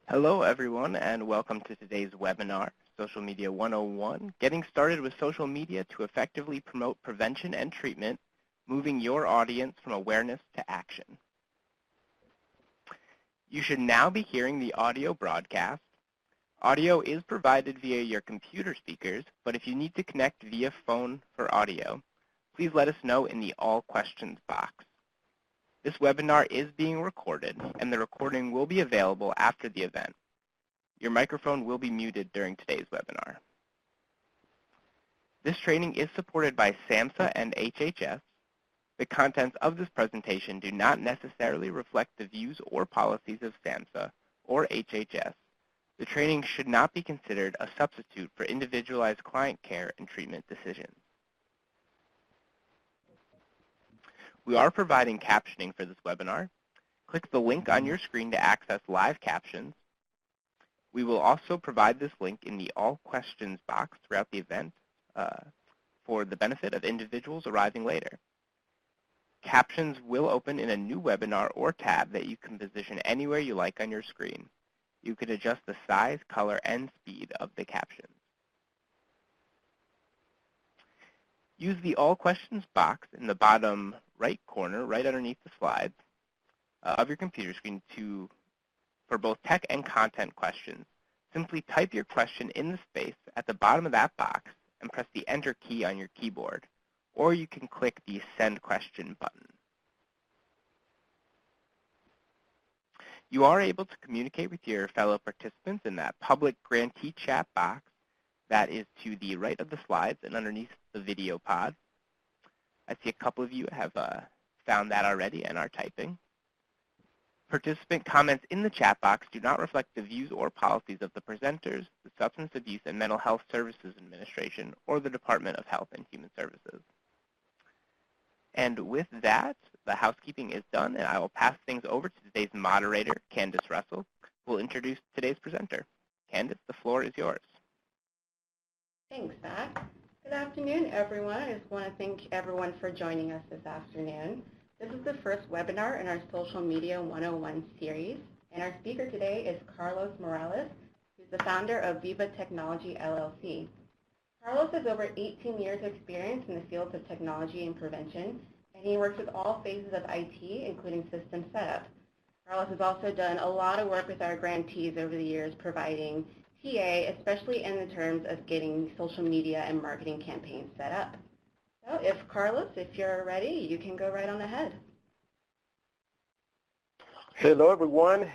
Hello everyone and welcome to today's webinar, Social Media 101, Getting Started with Social Media to Effectively Promote Prevention and Treatment, Moving Your Audience from Awareness to Action. You should now be hearing the audio broadcast. Audio is provided via your computer speakers, but if you need to connect via phone for audio, please let us know in the All Questions box. This webinar is being recorded, and the recording will be available after the event. Your microphone will be muted during today's webinar. This training is supported by SAMHSA and HHS. The contents of this presentation do not necessarily reflect the views or policies of SAMHSA or HHS. The training should not be considered a substitute for individualized client care and treatment decisions. We are providing captioning for this webinar. Click the link on your screen to access live captions. We will also provide this link in the All Questions box throughout the event for the benefit of individuals arriving later. Captions will open in a new webinar or tab that you can position anywhere you like on your screen. You can adjust the size, color, and speed of the captions. Use the All Questions box in the bottom right corner, right underneath the slides of your computer screen for both tech and content questions. Simply type your question in the space at the bottom of that box and press the Enter key on your keyboard, or you can click the Send Question button. You are able to communicate with your fellow participants in that public grantee chat box that is to the right of the slides and underneath the video pod. I see a couple of you have found that already and are typing. Participant comments in the chat box do not reflect the views or policies of the presenters, the Substance Abuse and Mental Health Services Administration, or the Department of Health and Human Services. And with that, the housekeeping is done, and I will pass things over to today's moderator, Candace Russell, who will introduce today's presenter. Candace, the floor is yours. Thanks, Zach. Good afternoon, everyone. I just want to thank everyone for joining us this afternoon. This is the first webinar in our Social Media 101 series, and our speaker today is Carlos Morales, who's the founder of Viva Technology, LLC. Carlos has over 18 years of experience in the fields of technology and prevention, and he works with all phases of IT, including system setup. Carlos has also done a lot of work with our grantees over the years, providing TA, especially in the terms of getting social media and marketing campaigns set up. So Carlos, if you're ready, you can go right on ahead. Hello, everyone.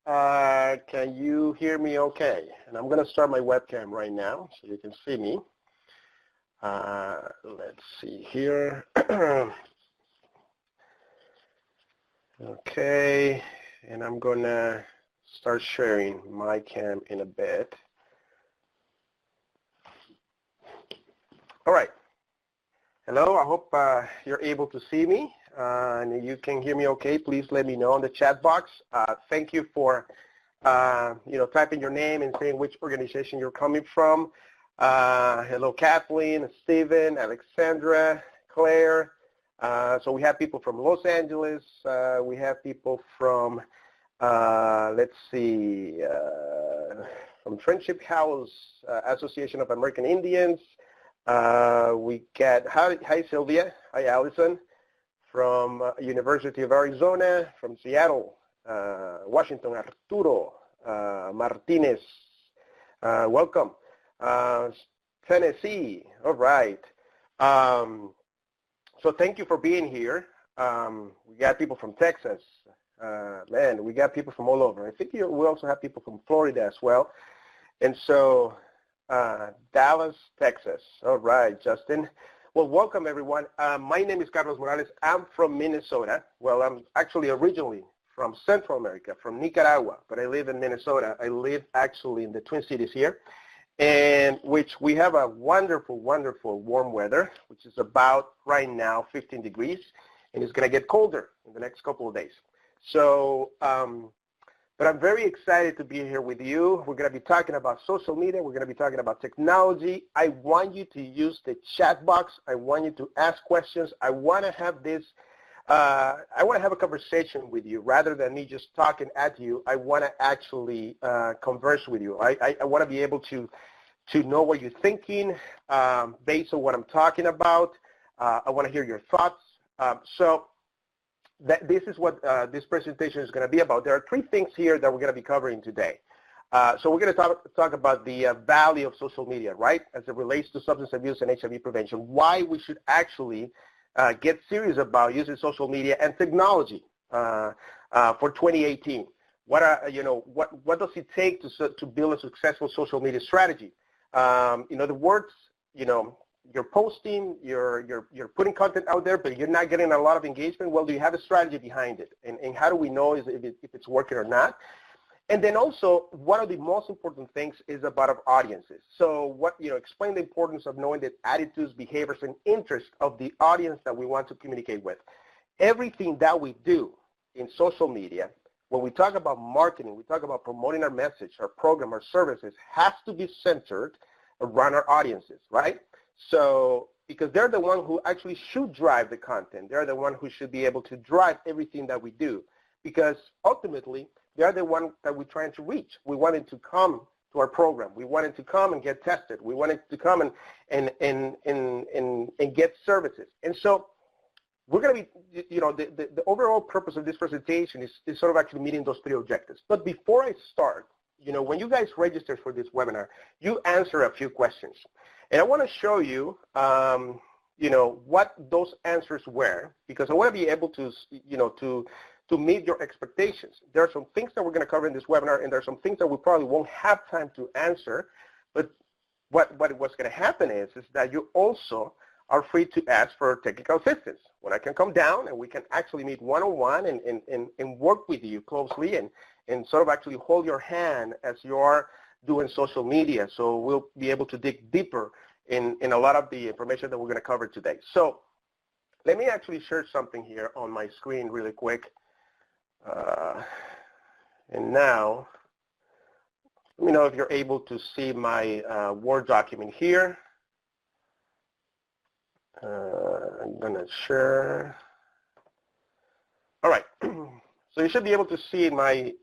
Can you hear me okay? And I'm going to start my webcam right now so you can see me. Let's see here. Okay, and I'm going to start sharing my cam in a bit. All right. Hello, I hope you're able to see me and you can hear me okay. Please let me know in the chat box. Thank you for typing your name and saying which organization you're coming from. Hello, Kathleen, Stephen, Alexandra, Claire. So we have people from Los Angeles. We have people from, let's see, from Friendship House Association of American Indians. We get, hi Sylvia, hi Allison, from University of Arizona, from Seattle, Washington, Arturo Martinez, welcome. Tennessee, all right. So thank you for being here. We got people from Texas, man, we got people from all over. I think we also have people from Florida as well. And so Dallas, Texas. All right, Justin. Well, welcome everyone. My name is Carlos Morales. I'm from Minnesota. Well, I'm actually originally from Central America, from Nicaragua, but I live in Minnesota. I live actually in the Twin Cities here, and which we have a wonderful, wonderful warm weather, which is about right now 15 degrees, and it's going to get colder in the next couple of days. So, but I'm very excited to be here with you. We're going to be talking about social media. We're going to be talking about technology. I want you to use the chat box. I want you to ask questions. I want to have this I want to have a conversation with you rather than me just talking at you. I want to actually converse with you. I want to be able to know what you're thinking based on what I'm talking about. I want to hear your thoughts. So this is what this presentation is going to be about. There are 3 things here that we're going to be covering today. So we're going to talk about the value of social media, right, as it relates to substance abuse and HIV prevention, why we should actually get serious about using social media and technology for 2018. What does it take to build a successful social media strategy? In other words, you're posting, you're putting content out there, but you're not getting a lot of engagement. Well, do you have a strategy behind it? And how do we know if it's working or not? And then also, one of the most important things is about our audiences. So explain the importance of knowing the attitudes, behaviors, and interests of the audience that we want to communicate with. Everything that we do in social media, when we talk about marketing, we talk about promoting our message, our program, our services, has to be centered around our audiences, right? So, because they're the one who actually should drive the content. They're the one who should be able to drive everything that we do. Because ultimately, they're the one that we're trying to reach. We wanted to come to our program. We wanted to come and get tested. We wanted to come and get services. And so we're going to be, the overall purpose of this presentation is sort of actually meeting those 3 objectives. But before I start, when you guys register for this webinar, you answer a few questions. And I want to show you, what those answers were, because I want to be able to, to meet your expectations. There are some things that we're going to cover in this webinar, and there are some things that we probably won't have time to answer. But what's going to happen is that you also are free to ask for technical assistance. When I can come down and we can actually meet one-on-one and work with you closely and sort of actually hold your hand as you are doing social media. So we'll be able to dig deeper in a lot of the information that we're going to cover today. So let me actually share something here on my screen really quick. And now, let me know if you're able to see my Word document here. I'm going to share. All right. So you should be able to see my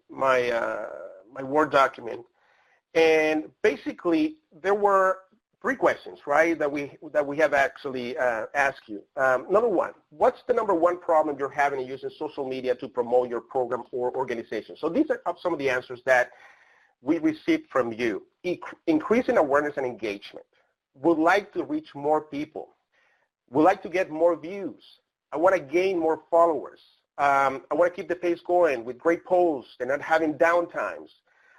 Word document. And basically, there were 3 questions, right, that we have actually asked you. Number 1, what's the number 1 problem you're having in using social media to promote your program or organization? So these are some of the answers that we received from you. Increasing awareness and engagement. Would like to reach more people. Would like to get more views. I want to gain more followers. I want to keep the pace going with great posts and not having downtimes.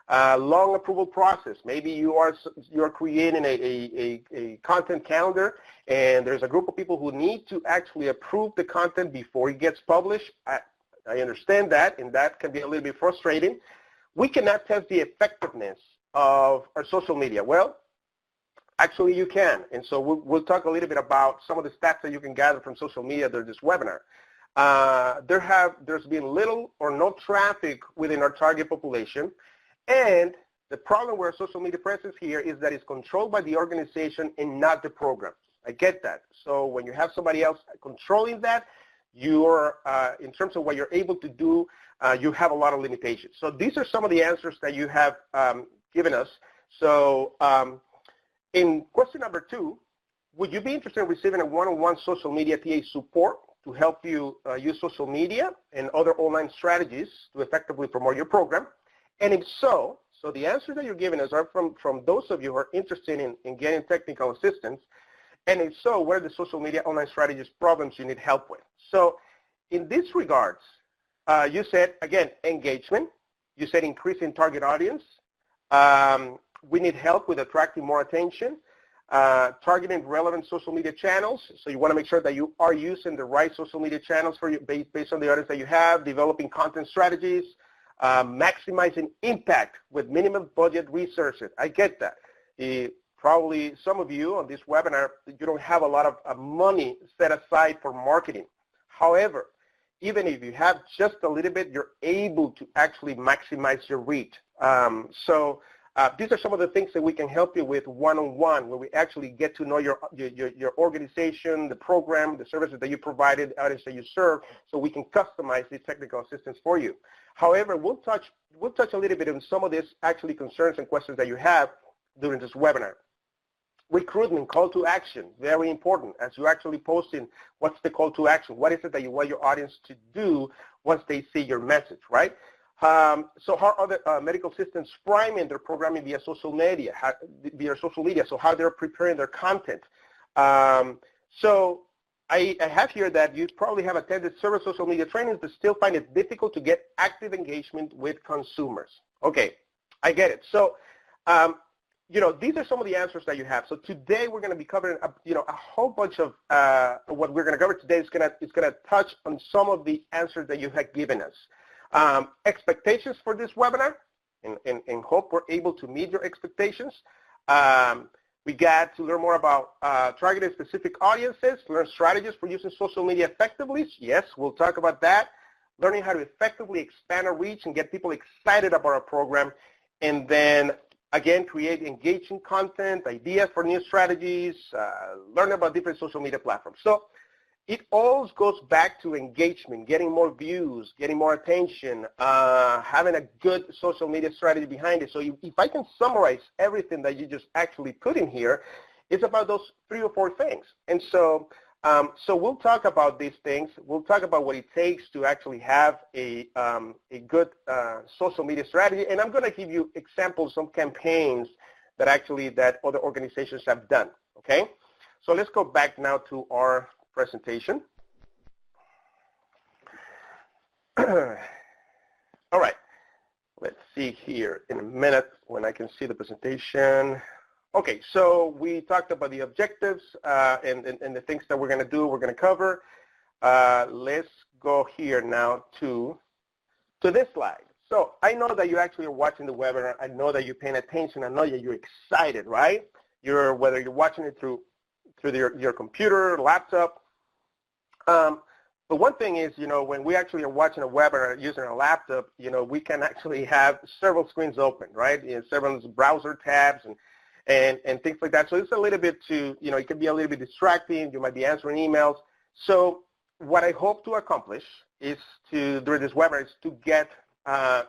Long approval process. Maybe you're creating a content calendar, and there's a group of people who need to actually approve the content before it gets published. I understand that, and that can be a little bit frustrating. We cannot test the effectiveness of our social media. Well, actually you can, and so we'll talk a little bit about some of the stats that you can gather from social media during this webinar. There's been little or no traffic within our target population. And the problem with our social media presence here is that it's controlled by the organization and not the program. I get that. So when you have somebody else controlling that, you're, in terms of what you're able to do, you have a lot of limitations. So these are some of the answers that you have given us. So in question number 2, would you be interested in receiving a one-on-one social media TA support to help you use social media and other online strategies to effectively promote your program? And if so, the answers that you're giving us are from those of you who are interested in getting technical assistance. And if so, what are the social media online strategies problems you need help with? So in this regards, you said, again, engagement. You said increasing target audience. We need help with attracting more attention. Targeting relevant social media channels. So you want to make sure that you are using the right social media channels for you based on the audience that you have. Developing content strategies. Maximizing impact with minimum budget resources. I get that. Probably some of you on this webinar, you don't have a lot of money set aside for marketing. However, even if you have just a little bit, you're able to actually maximize your reach. So These are some of the things that we can help you with one-on-one, where we actually get to know your organization, the program, the services that you provided, the audience that you serve, so we can customize the technical assistance for you. However, we'll touch a little bit on some of these actually concerns and questions that you have during this webinar. Recruitment, call to action, very important. As you're actually posting, what's the call to action? What is it that you want your audience to do once they see your message, right? So how are the medical assistants priming their programming via social media, so how they're preparing their content. So I have here that you probably have attended several social media trainings but still find it difficult to get active engagement with consumers. Okay, I get it. So, you know, these are some of the answers that you have. So today we're going to be covering, a whole bunch of what we're going to cover today is going to touch on some of the answers that you have given us. Expectations for this webinar, and hope we're able to meet your expectations. We got to learn more about targeted specific audiences, learn strategies for using social media effectively. Yes, we'll talk about that. Learning how to effectively expand our reach and get people excited about our program. And then, again, create engaging content, ideas for new strategies, learn about different social media platforms. So it all goes back to engagement, getting more views, getting more attention, having a good social media strategy behind it. So if I can summarize everything that you just actually put in here, it's about those 3 or 4 things. And so, so we'll talk about these things. We'll talk about what it takes to actually have a good social media strategy. And I'm going to give you examples, some campaigns that other organizations have done. Okay? So let's go back now to our presentation. All right, let's see here in a minute when I can see the presentation. Okay, so we talked about the objectives and the things that we're going to do, we're going to cover. Let's go here now to this slide. So I know that you actually are watching the webinar. I know that you're paying attention. I know that you're excited, right? Whether you're watching it through your computer, laptop. But one thing is, when we actually are watching a webinar using a laptop, we can actually have several screens open, right? Several browser tabs and things like that. So it's a little bit it can be a little bit distracting. You might be answering emails. So what I hope to accomplish is during this webinar is to get,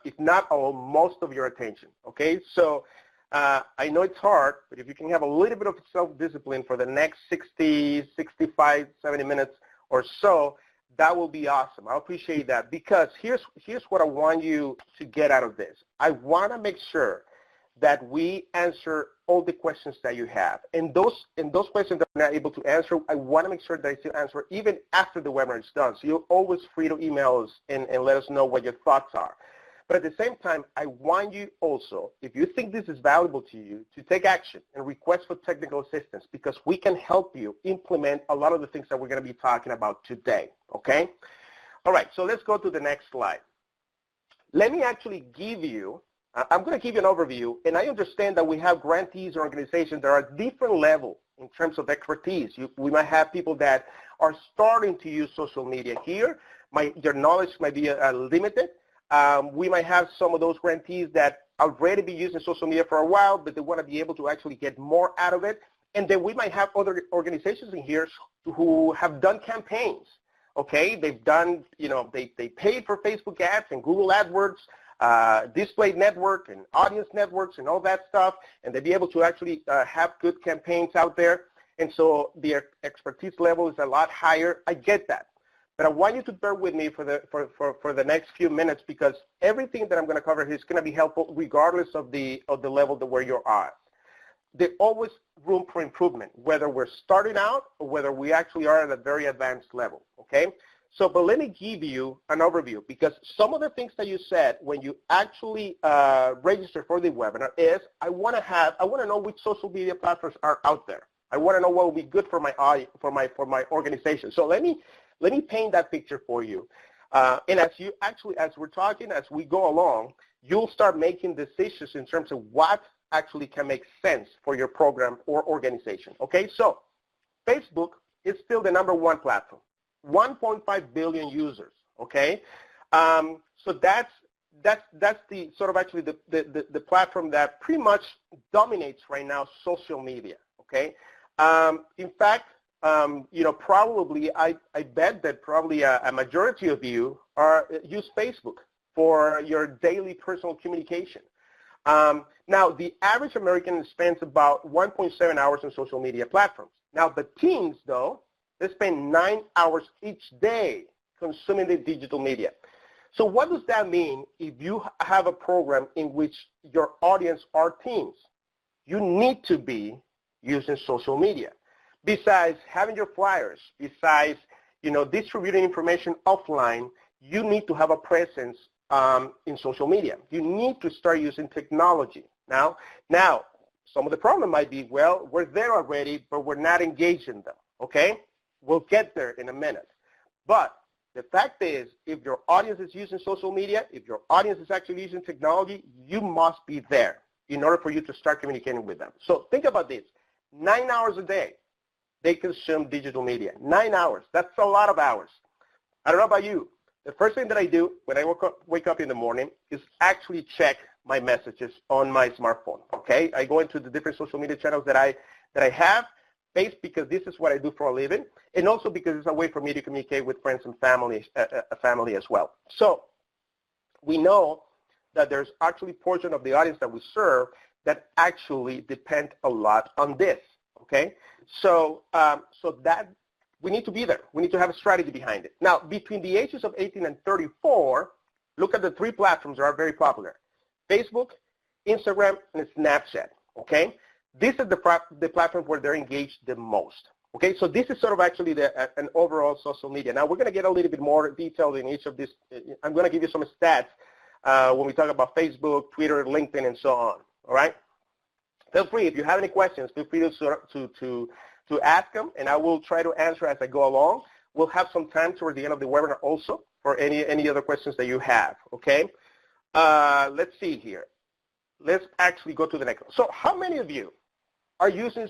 if not all, most of your attention, okay? So I know it's hard, but if you can have a little bit of self-discipline for the next 60, 65, 70 minutes or so, that will be awesome. I appreciate that, because here's what I want you to get out of this. I want to make sure that we answer all the questions that you have. And those questions that I'm not able to answer, I want to make sure that I still answer even after the webinar is done. So you're always free to email us and let us know what your thoughts are. But at the same time, I want you also, if you think this is valuable to you, to take action and request for technical assistance, because we can help you implement a lot of the things that we're going to be talking about today, okay? All right, so let's go to the next slide. Let me actually give you, I'm going to give you an overview, and I understand that we have grantees or organizations that are at different level in terms of expertise. We might have people that are starting to use social media here. Their knowledge might be limited. We might have some of those grantees that already be using social media for a while, but they want to be able to actually get more out of it. And then we might have other organizations in here who have done campaigns. Okay, they've done, they paid for Facebook ads and Google AdWords, display network and audience networks and all that stuff, and they'll be able to actually have good campaigns out there. And so their expertise level is a lot higher. I get that. But I want you to bear with me for the next few minutes, because everything that I'm going to cover here is going to be helpful regardless of the level where you're at. There's always room for improvement, whether we're starting out or whether we actually are at a very advanced level, okay? So, but let me give you an overview, because some of the things that you said when you actually register for the webinar is, I want to know which social media platforms are out there. I want to know what will be good for my organization. So let me paint that picture for you. And as we're talking, as we go along, you'll start making decisions in terms of what actually can make sense for your program or organization. Okay, so Facebook is still the #1 platform, 1.5 billion users. Okay, so that's that's the sort of actually the platform that pretty much dominates right now social media. Okay, in fact, probably I bet that probably a majority of you use Facebook for your daily personal communication. Now, the average American spends about 1.7 hours on social media platforms. Now, the teens, though, they spend 9 hours each day consuming the digital media. So what does that mean if you have a program in which your audience are teens? You need to be using social media. Besides having your flyers, besides distributing information offline, you need to have a presence in social media. You need to start using technology. Now, some of the problem might be, well, we're there already, but we're not engaged in them, okay? We'll get there in a minute. But the fact is, if your audience is using social media, if your audience is actually using technology, you must be there in order for you to start communicating with them. So think about this. 9 hours a day, they consume digital media. 9 hours. That's a lot of hours. I don't know about you. The first thing that I do when I wake up in the morning is actually check my messages on my smartphone, okay? I go into the different social media channels that I have, based because this is what I do for a living, and also because it's a way for me to communicate with friends and family as well. So we know that there's actually a portion of the audience that we serve that actually depend a lot on this, okay? So, that we need to be there. We need to have a strategy behind it. Now, between the ages of 18 and 34, look at the three platforms that are very popular: Facebook, Instagram, and Snapchat, okay? This is the platform where they're engaged the most, okay? So this is sort of actually an overall social media. Now, we're going to get a little bit more detailed in each of these. I'm going to give you some stats when we talk about Facebook, Twitter, LinkedIn, and so on, all right? Feel free, if you have any questions, feel free to ask them, and I will try to answer as I go along. We'll have some time toward the end of the webinar also for any other questions that you have, okay? Let's see here. Let's actually go to the next one. So how many of you are using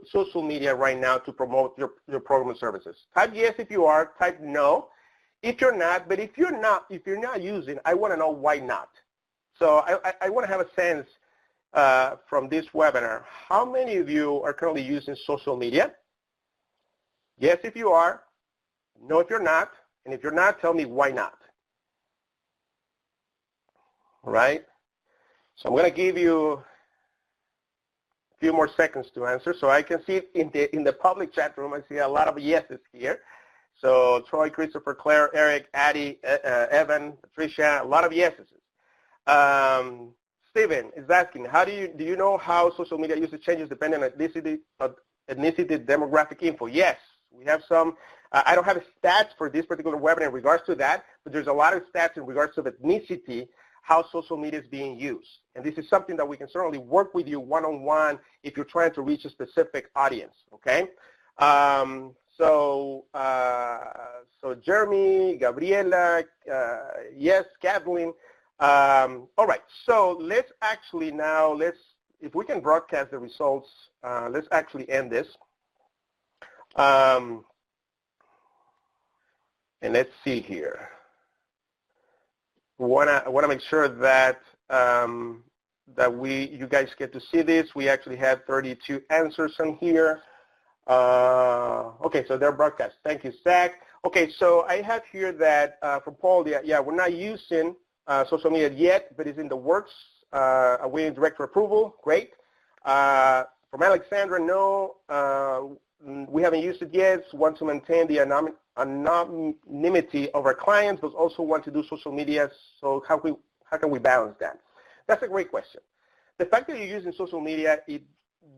social media right now to promote your program and services? Type yes if you are, type no if you're not, but if you're not using, I want to know why not. So I want to have a sense from this webinar, how many of you are currently using social media? Yes if you are, no if you're not, and if you're not, tell me why not. All right? So I'm going to give you a few more seconds to answer. So I can see in the public chat room, I see a lot of yeses here. So Troy, Christopher, Claire, Eric, Addie, Evan, Patricia, a lot of yeses. Steven is asking, do you know how social media usage changes depending on ethnicity, demographic info? Yes, we have some. I don't have stats for this particular webinar in regards to that, but there's a lot of stats in regards to ethnicity, how social media is being used. And this is something that we can certainly work with you one-on-one if you're trying to reach a specific audience, okay? So Jeremy, Gabriela, yes, Kathleen. All right, so let's actually now, if we can broadcast the results, let's actually end this. And let's see here. I want to make sure that you guys get to see this. We actually had 32 answers on here. Okay, so they're broadcast. Thank you, Zach. Okay, so I have here that for Paul, yeah, we're not using social media yet, but it's in the works, awaiting director approval. Great. From Alexandra, no, we haven't used it yet. Want to maintain the anonymity of our clients, but also want to do social media. So how can we balance that? That's a great question. The fact that you're using social media, it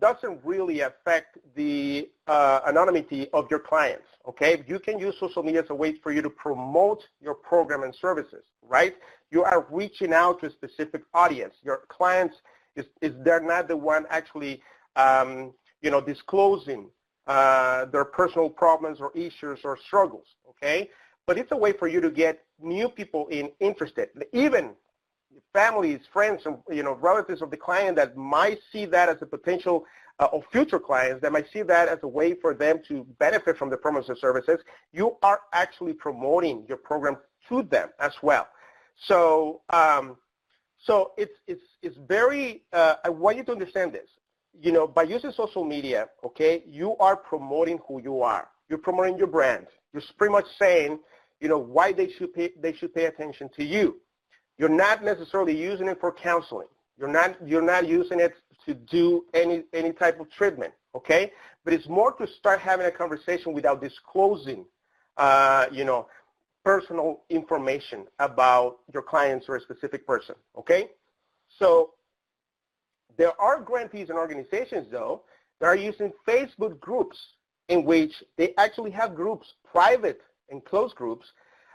doesn't really affect the anonymity of your clients, okay? You can use social media as a way for you to promote your program and services, right? You are reaching out to a specific audience. Your clients, they're not the one actually, disclosing their personal problems or issues or struggles, okay? But it's a way for you to get new people interested, even families, friends, and relatives of the client that might see that as a potential or future clients that might see that as a way for them to benefit from the programs and services. You are actually promoting your program to them as well. So, so it's very, I want you to understand this. You know, by using social media, okay, you are promoting who you are. You're promoting your brand. You're pretty much saying, you know, why they should pay attention to you. You're not necessarily using it for counseling. You're not using it to do any type of treatment, okay? But it's more to start having a conversation without disclosing, you know, personal information about your clients or a specific person, okay? So there are grantees and organizations, though, that are using Facebook groups in which they actually have groups, private and closed groups.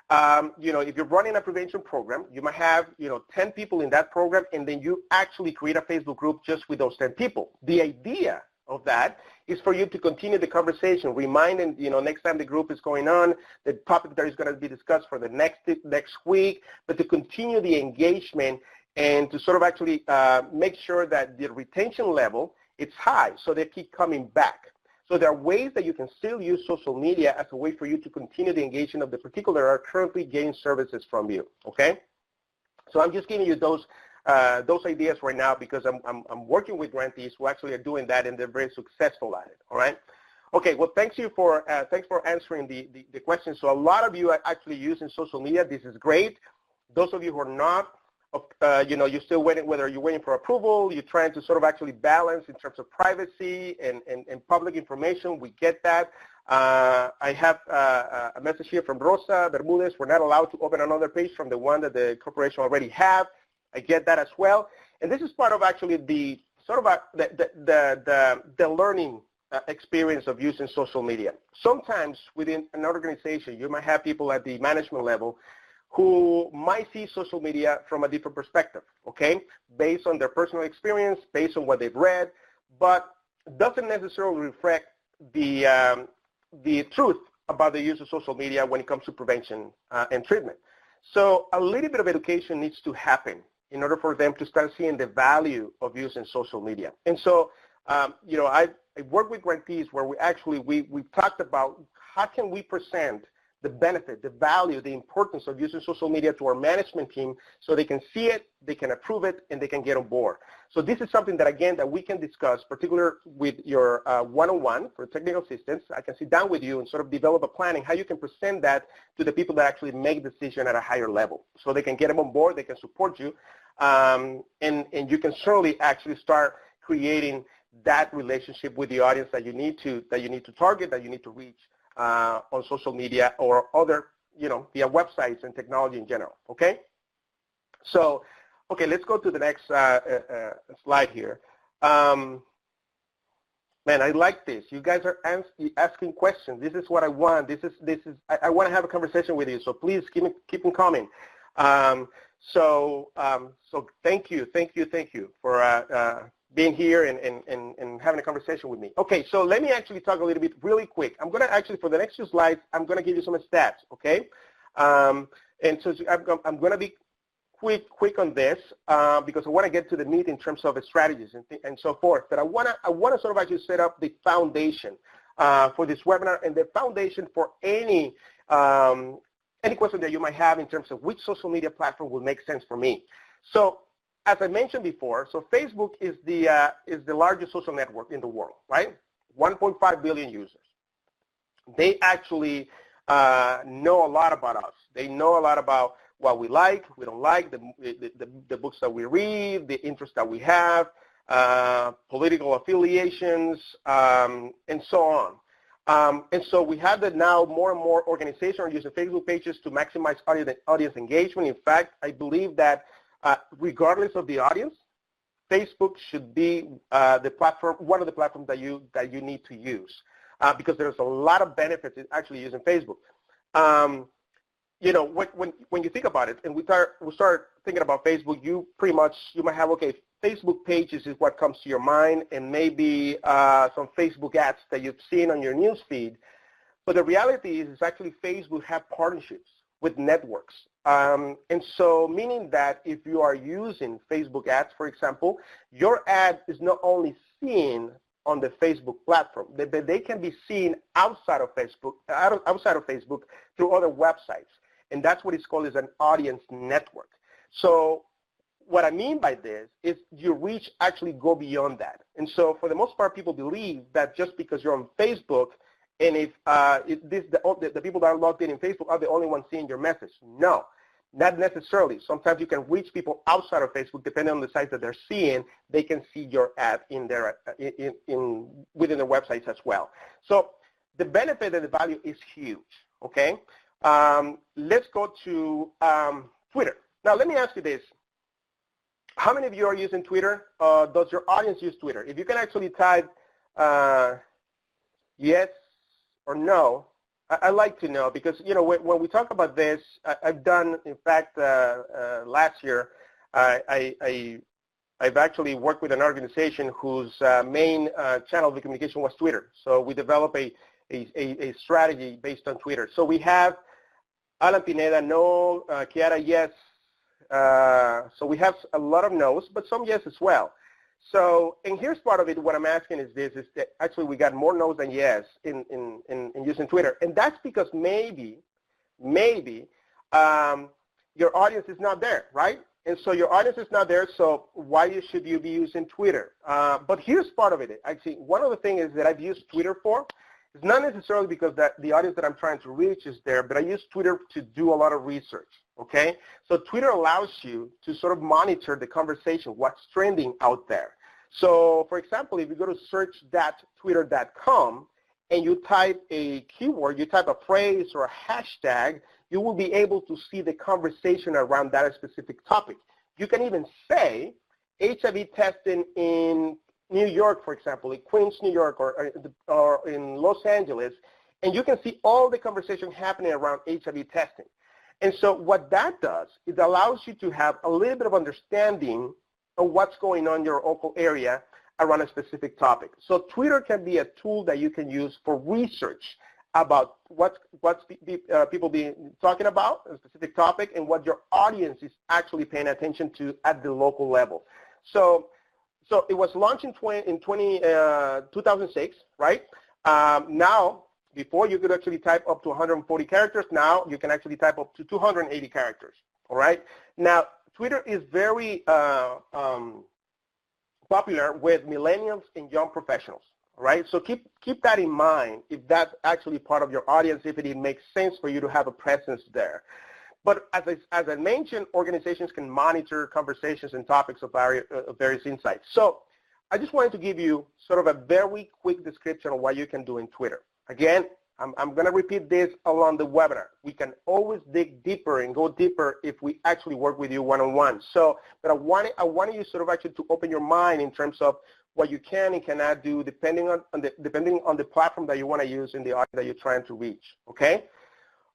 You know, if you're running a prevention program, you might have, you know, 10 people in that program, and then you actually create a Facebook group just with those 10 people. The idea of that is for you to continue the conversation, reminding, you know, next time the group is going on, the topic that is going to be discussed for the next week, but to continue the engagement and to sort of actually make sure that the retention level is high so they keep coming back. So there are ways that you can still use social media as a way for you to continue the engagement of the particular that are currently getting services from you, okay? So I'm just giving you those ideas right now because I'm working with grantees who actually are doing that, and they're very successful at it, all right? Okay, well, thanks for answering the question. So a lot of you are actually using social media. This is great. Those of you who are not, you know, you're still waiting, whether you're waiting for approval, you're trying to sort of actually balance in terms of privacy and public information. We get that. I have a message here from Rosa Bermudez. We're not allowed to open another page from the one that the corporation already have. I get that as well. And this is part of actually the sort of the learning experience of using social media. Sometimes within an organization, you might have people at the management level who might see social media from a different perspective, okay, based on their personal experience, based on what they've read, but doesn't necessarily reflect the truth about the use of social media when it comes to prevention and treatment. So a little bit of education needs to happen in order for them to start seeing the value of using social media. And so, you know, I work with grantees where we talked about how can we present the benefit, the value, the importance of using social media to our management team so they can see it, they can approve it, and they can get on board. So this is something that, again, that we can discuss, particularly with your one-on-one for technical assistance. I can sit down with you and sort of develop a planning, how you can present that to the people that actually make decisions at a higher level. So they can get them on board, they can support you, and you can certainly actually start creating that relationship with the audience that you need to target, that you need to reach on social media or other, you know, via websites and technology in general, okay? So, okay, let's go to the next slide here. Man, I like this. You guys are asking questions. This is what I want. I want to have a conversation with you, so please keep them coming. So thank you for being here and having a conversation with me. Okay, so let me actually talk a little bit really quick. I'm going to actually, for the next few slides, I'm going to give you some stats, okay? And so I'm going to be quick on this because I want to get to the meat in terms of strategies and so forth. But I want to sort of actually set up the foundation for this webinar and the foundation for any question that you might have in terms of which social media platform will make sense for me. So, as I mentioned before, so Facebook is the largest social network in the world, right? 1.5 billion users. They actually know a lot about us. They know a lot about what we like, we don't like, the books that we read, the interests that we have, political affiliations, and so on. And so we have that now more and more organizations are using Facebook pages to maximize audience engagement. In fact, I believe that regardless of the audience, Facebook should be the platform, one of the platforms that you need to use because there's a lot of benefits in actually using Facebook. You know, when you think about it, and we start thinking about Facebook, you might have, okay, Facebook pages is what comes to your mind, and maybe some Facebook ads that you've seen on your news feed. But the reality is actually Facebook have partnerships with networks. And so meaning that if you are using Facebook ads, for example, your ad is not only seen on the Facebook platform, but they can be seen outside of Facebook through other websites. and that's what it's called is an audience network. So what I mean by this is your reach actually go beyond that. And so for the most part, people believe that just because you're on Facebook, and if the people that are logged in Facebook are the only ones seeing your message. No, not necessarily. Sometimes you can reach people outside of Facebook, depending on the sites that they're seeing. They can see your ad in their within their websites as well. So the benefit and the value is huge. Okay, let's go to Twitter. Now let me ask you this. How many of you are using Twitter? Does your audience use Twitter? If you can actually type yes or no, I like to know, because when we talk about this, I've done, in fact, last year, I've actually worked with an organization whose main channel of communication was Twitter. So we developed a strategy based on Twitter. So we have Alan Pineda, no, Kiara, yes. So we have a lot of no's, but some yes as well. So, and here's part of it, what I'm asking is this, is that actually we got more no's than yes in using Twitter. And that's because maybe your audience is not there, right? And so your audience is not there, so why should you be using Twitter? But here's part of it. Actually, one of the things is that I've used Twitter for, it's not necessarily because the audience that I'm trying to reach is there, but I use Twitter to do a lot of research, okay? So Twitter allows you to sort of monitor the conversation, what's trending out there. So, for example, if you go to search.twitter.com and you type a keyword, you type a phrase or a hashtag, you will be able to see the conversation around that specific topic. You can even say HIV testing in New York, for example, in Queens, New York, or in Los Angeles, and you can see all the conversation happening around HIV testing. And so what that does, it allows you to have a little bit of understanding of what's going on in your local area around a specific topic. So Twitter can be a tool that you can use for research about what's people be talking about, a specific topic, and what your audience is actually paying attention to at the local level. So it was launched in 2006, right? Now, before you could actually type up to 140 characters. Now you can actually type up to 280 characters, all right? Now, Twitter is very popular with millennials and young professionals, all right? So keep that in mind if that's actually part of your audience, if it makes sense for you to have a presence there. But as I mentioned, organizations can monitor conversations and topics of various insights. So I just wanted to give you sort of a very quick description of what you can do in Twitter. Again, I'm going to repeat this along the webinar. We can always dig deeper and go deeper if we actually work with you one-on-one. So, but I wanted you sort of actually to open your mind in terms of what you can and cannot do depending on the platform that you want to use in the audience that you're trying to reach, okay?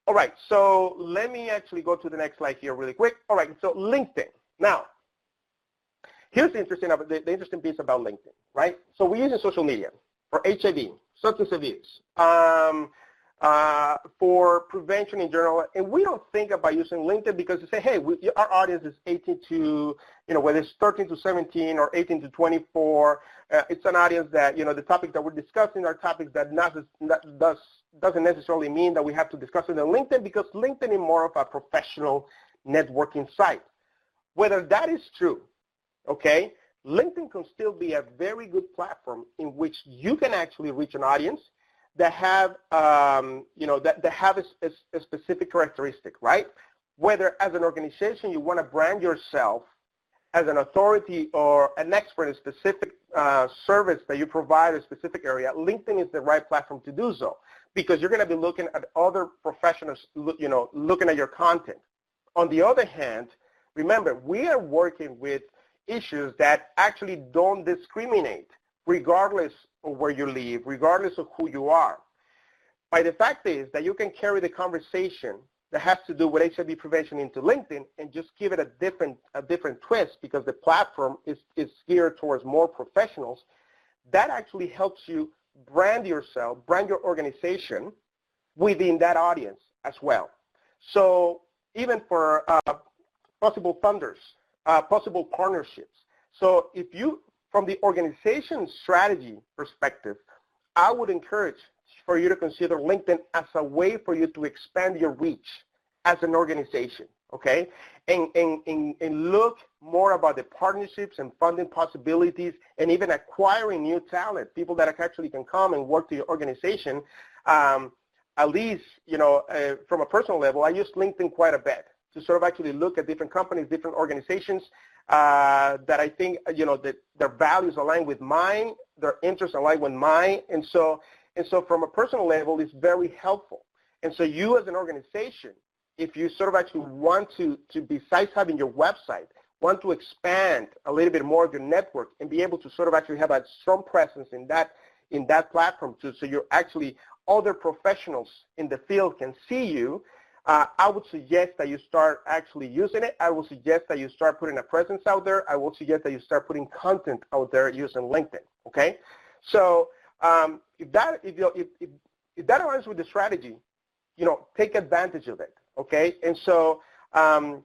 All right, so let me actually go to the next slide here really quick. All right, so LinkedIn. Now, here's the interesting piece about LinkedIn, right? So we're using social media for HIV, substance abuse, for prevention in general, and we don't think about using LinkedIn because we say, hey, our audience is 18 to, whether it's 13 to 17 or 18 to 24, it's an audience that, the topics that we're discussing are topics that doesn't necessarily mean that we have to discuss it on LinkedIn, because LinkedIn is more of a professional networking site. Whether that is true, okay, LinkedIn can still be a very good platform in which you can actually reach an audience that have, that have a specific characteristic, right? Whether as an organization you want to brand yourself as an authority or an expert in a specific service that you provide a specific area, LinkedIn is the right platform to do so, because you're going to be looking at other professionals, looking at your content. On the other hand, remember, we are working with issues that actually don't discriminate regardless of where you live, regardless of who you are. But the fact is that you can carry the conversation that has to do with HIV prevention into LinkedIn and just give it a different twist, because the platform is geared towards more professionals. That actually helps you brand yourself, brand your organization within that audience as well. So even for possible funders, possible partnerships. So if you, from the organization strategy perspective, I would encourage for you to consider LinkedIn as a way for you to expand your reach as an organization, okay? And look more about the partnerships and funding possibilities and even acquiring new talent, people that actually can come and work to your organization. At least, from a personal level, I use LinkedIn quite a bit to sort of actually look at different companies, different organizations that I think, that their values align with mine, their interests align with mine. And so from a personal level, it's very helpful. And so you as an organization, if you sort of actually want to besides having your website, want to expand a little bit more of your network and be able to sort of actually have a strong presence in that platform too, so you're actually other professionals in the field can see you, I would suggest that you start actually using it. I would suggest that you start putting a presence out there. I would suggest that you start putting content out there using LinkedIn, okay? So if that aligns with the strategy, take advantage of it, okay? And so I'm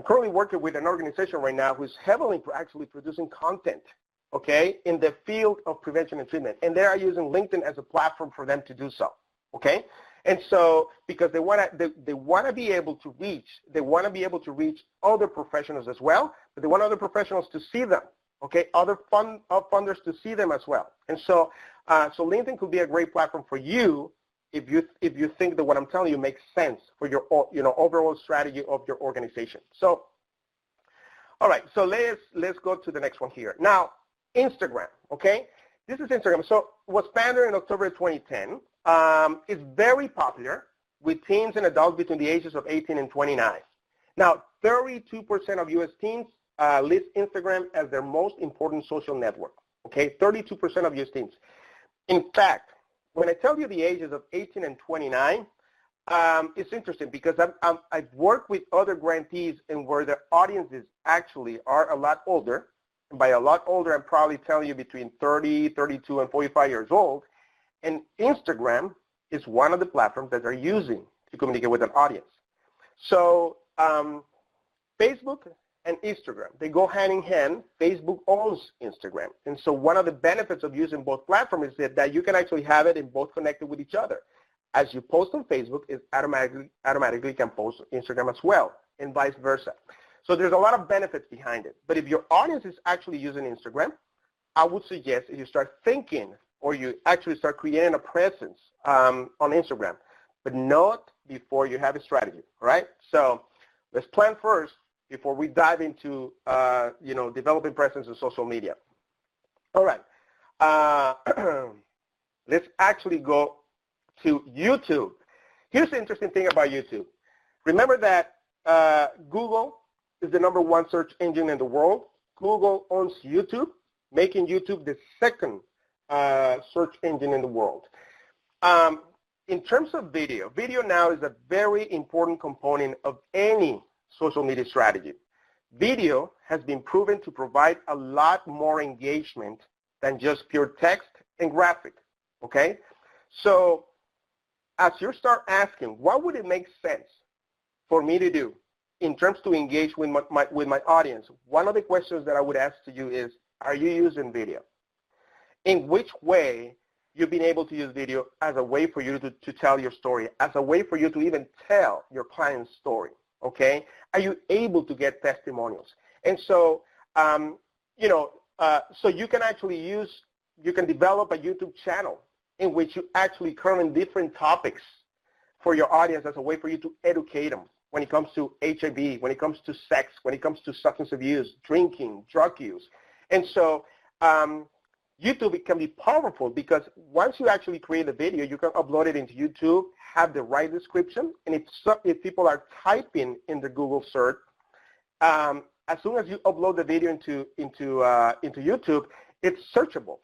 currently working with an organization right now who's heavily actually producing content, okay, in the field of prevention and treatment. And they are using LinkedIn as a platform for them to do so, okay? And so because they want to be able to reach other professionals as well, but they want other professionals to see them, okay, other funders to see them as well. And so so LinkedIn could be a great platform for you if you think that what I'm telling you makes sense for your overall strategy of your organization. So all right, so let's go to the next one here. Now, Instagram, okay? This is Instagram. So it was founded in October 2010. It's very popular with teens and adults between the ages of 18 and 29. Now, 32% of U.S. teens list Instagram as their most important social network, okay? 32% of U.S. teens. In fact, when I tell you the ages of 18 and 29, it's interesting because I've worked with other grantees and where their audiences actually are a lot older. And by a lot older, I'm probably telling you between 30, 32, and 45 years old. And Instagram is one of the platforms that they're using to communicate with an audience. So Facebook and Instagram, they go hand in hand. Facebook owns Instagram. And so one of the benefits of using both platforms is that you can actually have it in both connected with each other. As you post on Facebook, it automatically can post on Instagram as well, and vice versa. So there's a lot of benefits behind it. But if your audience is actually using Instagram, I would suggest that you start thinking or you actually start creating a presence on Instagram, but not before you have a strategy, all right? So let's plan first before we dive into, developing presence in social media. All right. Let's actually go to YouTube. Here's the interesting thing about YouTube. Remember that Google is the #1 search engine in the world. Google owns YouTube, making YouTube the second search engine in the world. In terms of video, video now is a very important component of any social media strategy. Video has been proven to provide a lot more engagement than just pure text and graphic, okay? So as you start asking, what would it make sense for me to do in terms to engage with my audience, one of the questions that I would ask to you is, are you using video? In which way you've been able to use video as a way for you to tell your story, as a way for you to even tell your client's story, okay? Are you able to get testimonials? And so, so you can actually you can develop a YouTube channel in which you actually cover different topics for your audience as a way for you to educate them when it comes to HIV, when it comes to sex, when it comes to substance abuse, drinking, drug use. And so YouTube, it can be powerful because once you actually create a video, you can upload it into YouTube, have the right description, and if people are typing in the Google search, as soon as you upload the video into YouTube, it's searchable.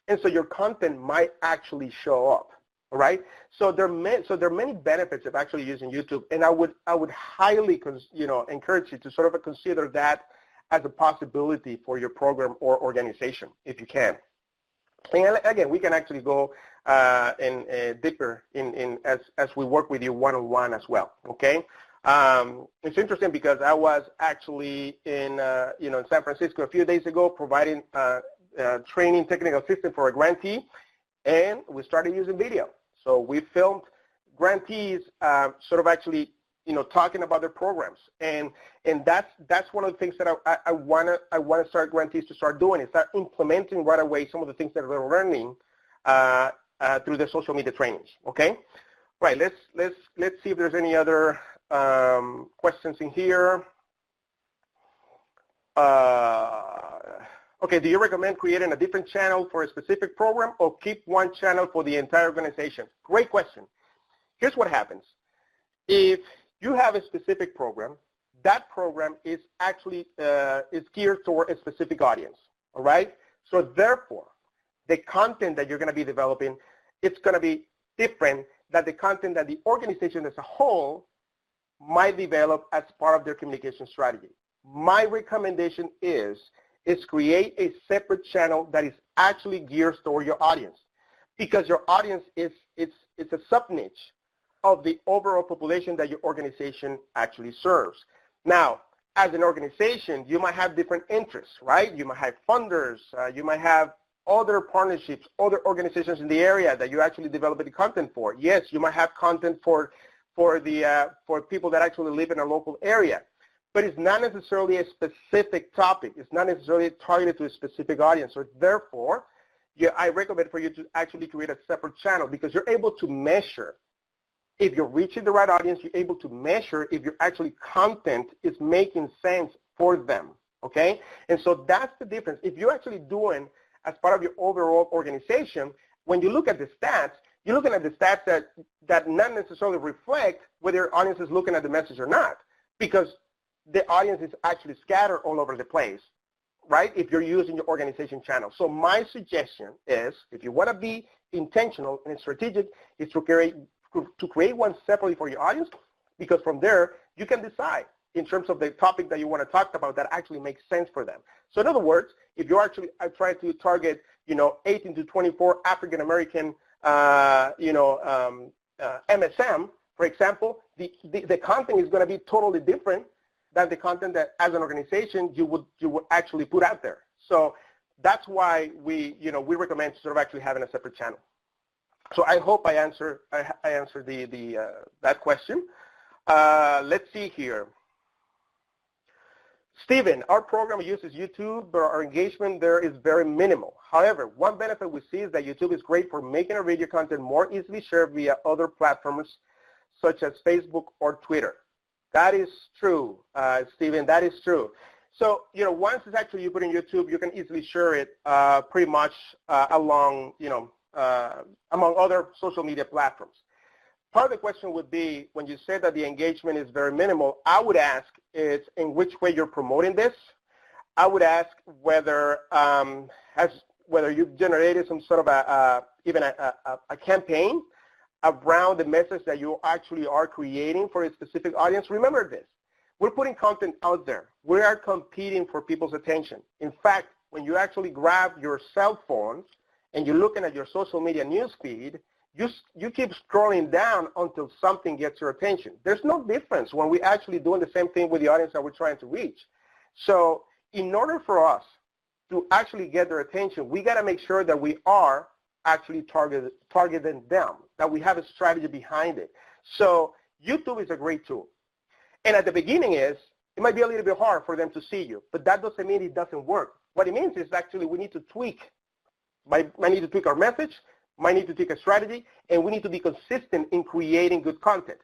And so your content might actually show up, all right? So there are many benefits of actually using YouTube, and I would highly encourage you to sort of consider that as a possibility for your program or organization, if you can. And again, we can actually go deeper as we work with you one-on-one as well, okay? It's interesting because I was actually in San Francisco a few days ago providing training technical assistance for a grantee, and we started using video. So we filmed grantees sort of actually talking about their programs, and that's one of the things that I want to start grantees to start doing, is start implementing right away some of the things that they're learning through the social media trainings. Okay, right. Let's see if there's any other questions in here. Okay, do you recommend creating a different channel for a specific program or keep one channel for the entire organization? Great question. Here's what happens. If you have a specific program, that program is actually is geared toward a specific audience, all right? So therefore, the content that you're going to be developing, it's going to be different than the content that the organization as a whole might develop as part of their communication strategy. My recommendation is create a separate channel that is actually geared toward your audience, because your audience it's a sub-niche of the overall population that your organization actually serves. Now, as an organization, you might have different interests, right? You might have funders, you might have other partnerships, other organizations in the area that you actually develop the content for. Yes, you might have content for people that actually live in a local area, but it's not necessarily a specific topic. It's not necessarily targeted to a specific audience. So therefore, I recommend for you to actually create a separate channel, because you're able to measure if you're reaching the right audience. You're able to measure if your actually content is making sense for them, okay? And so that's the difference. If you're actually doing as part of your overall organization, when you look at the stats, you're looking at the stats that not necessarily reflect whether your audience is looking at the message or not, because the audience is actually scattered all over the place, right, if you're using your organization channel. So my suggestion is, if you want to be intentional and strategic, is to create one separately for your audience, because from there, you can decide in terms of the topic that you want to talk about that actually makes sense for them. So in other words, if you're actually trying to target, 18 to 24 African-American, MSM, for example, the content is going to be totally different than the content that, as an organization, you would actually put out there. So that's why we recommend sort of actually having a separate channel. So I hope I answered that question. Let's see here. Stephen, our program uses YouTube, but our engagement there is very minimal. However, one benefit we see is that YouTube is great for making our video content more easily shared via other platforms such as Facebook or Twitter. That is true, Stephen, that is true. So, once it's actually you put in YouTube, you can easily share it pretty much among other social media platforms. Part of the question would be, when you say that the engagement is very minimal, I would ask is in which way you're promoting this. I would ask whether you've generated some sort of even a campaign around the message that you actually are creating for a specific audience. Remember this, we're putting content out there. We are competing for people's attention. In fact, when you actually grab your cell phone and you're looking at your social media news feed, you keep scrolling down until something gets your attention. There's no difference when we're actually doing the same thing with the audience that we're trying to reach. So in order for us to actually get their attention, we got to make sure that we are actually targeting them, that we have a strategy behind it. So YouTube is a great tool. And at the beginning it might be a little bit hard for them to see you, but that doesn't mean it doesn't work. What it means is actually we need to tweak. Might need to tweak our message, might need to tweak a strategy, and we need to be consistent in creating good content.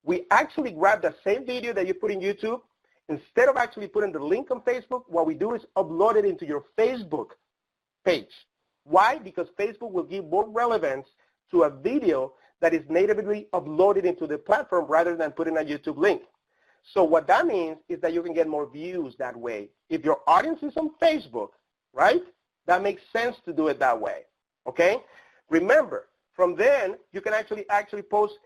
We actually grab the same video that you put in YouTube. Instead of actually putting the link on Facebook, what we do is upload it into your Facebook page. Why? Because Facebook will give more relevance to a video that is natively uploaded into the platform rather than putting a YouTube link. So what that means is that you can get more views that way. If your audience is on Facebook, right, that makes sense to do it that way, okay? Remember, from then, you can actually post,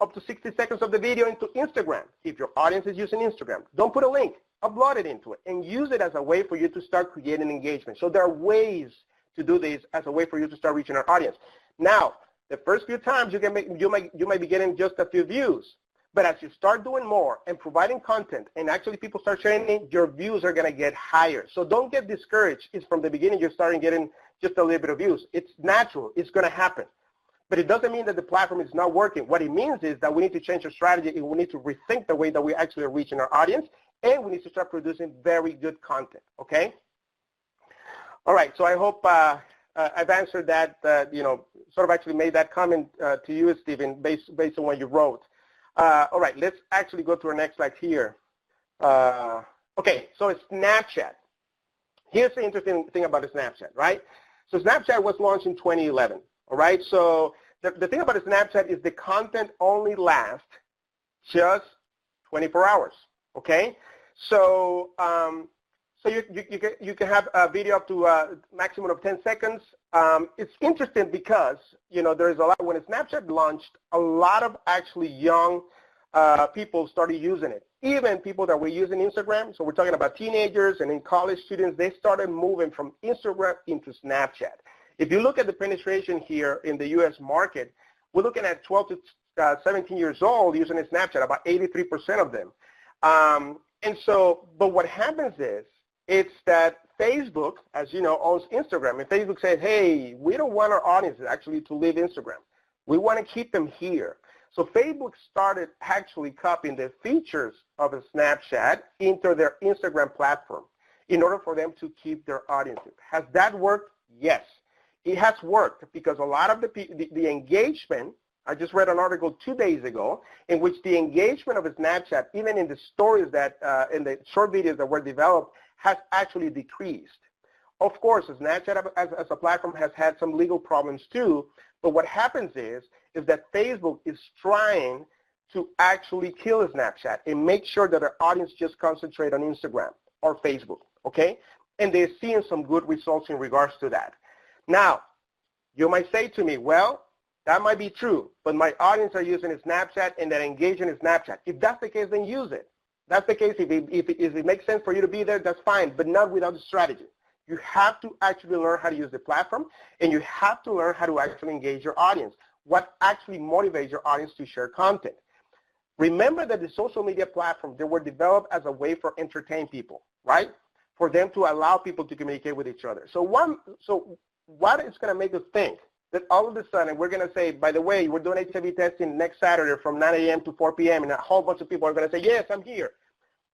up to 60 seconds of the video into Instagram. If your audience is using Instagram, don't put a link, upload it into it, and use it as a way for you to start creating engagement. So there are ways to do this as a way for you to start reaching our audience. Now, the first few times you might be getting just a few views, but as you start doing more and providing content and actually people start sharing it, your views are going to get higher. So don't get discouraged if from the beginning you're starting getting just a little bit of views. It's natural. It's going to happen. But it doesn't mean that the platform is not working. What it means is that we need to change our strategy and we need to rethink the way that we actually are reaching our audience, and we need to start producing very good content, okay? All right, so I hope I've answered that, sort of actually made that comment to you, Stephen, based on what you wrote. All right, let's actually go to our next slide here. Okay, so it's Snapchat. Here's the interesting thing about the Snapchat, right? So Snapchat was launched in 2011, all right? So the thing about a Snapchat is the content only lasts just 24 hours, okay? So so you can have a video up to a maximum of 10 seconds. It's interesting because, there's a lot, when Snapchat launched, a lot of actually young people started using it. Even people that were using Instagram, so we're talking about teenagers and in college students, they started moving from Instagram into Snapchat. If you look at the penetration here in the U.S. market, we're looking at 12 to 17 years old using a Snapchat, about 83% of them. And so, but what happens is, it's that Facebook, as you know, owns Instagram. And Facebook says, hey, we don't want our audiences actually to leave Instagram. We want to keep them here. So Facebook started actually copying the features of a Snapchat into their Instagram platform in order for them to keep their audiences. Has that worked? Yes. It has worked because a lot of the engagement, I just read an article 2 days ago in which the engagement of a Snapchat, even in the stories that, in the short videos that were developed, has actually decreased. Of course, Snapchat as a platform has had some legal problems too, but what happens is that Facebook is trying to actually kill Snapchat and make sure that their audience just concentrate on Instagram or Facebook, okay? And they're seeing some good results in regards to that. Now, you might say to me, well, that might be true, but my audience are using a Snapchat and they're engaging in Snapchat. If that's the case, then use it. That's the case. If it makes sense for you to be there, that's fine, but not without the strategy. You have to actually learn how to use the platform, and you have to learn how to actually engage your audience, what actually motivates your audience to share content. Remember that the social media platforms, they were developed as a way for entertain people, right? For them to allow people to communicate with each other. So what is going to make us think that all of a sudden we're going to say, by the way, we're doing HIV testing next Saturday from 9 a.m. to 4 p.m. and a whole bunch of people are going to say, yes, I'm here.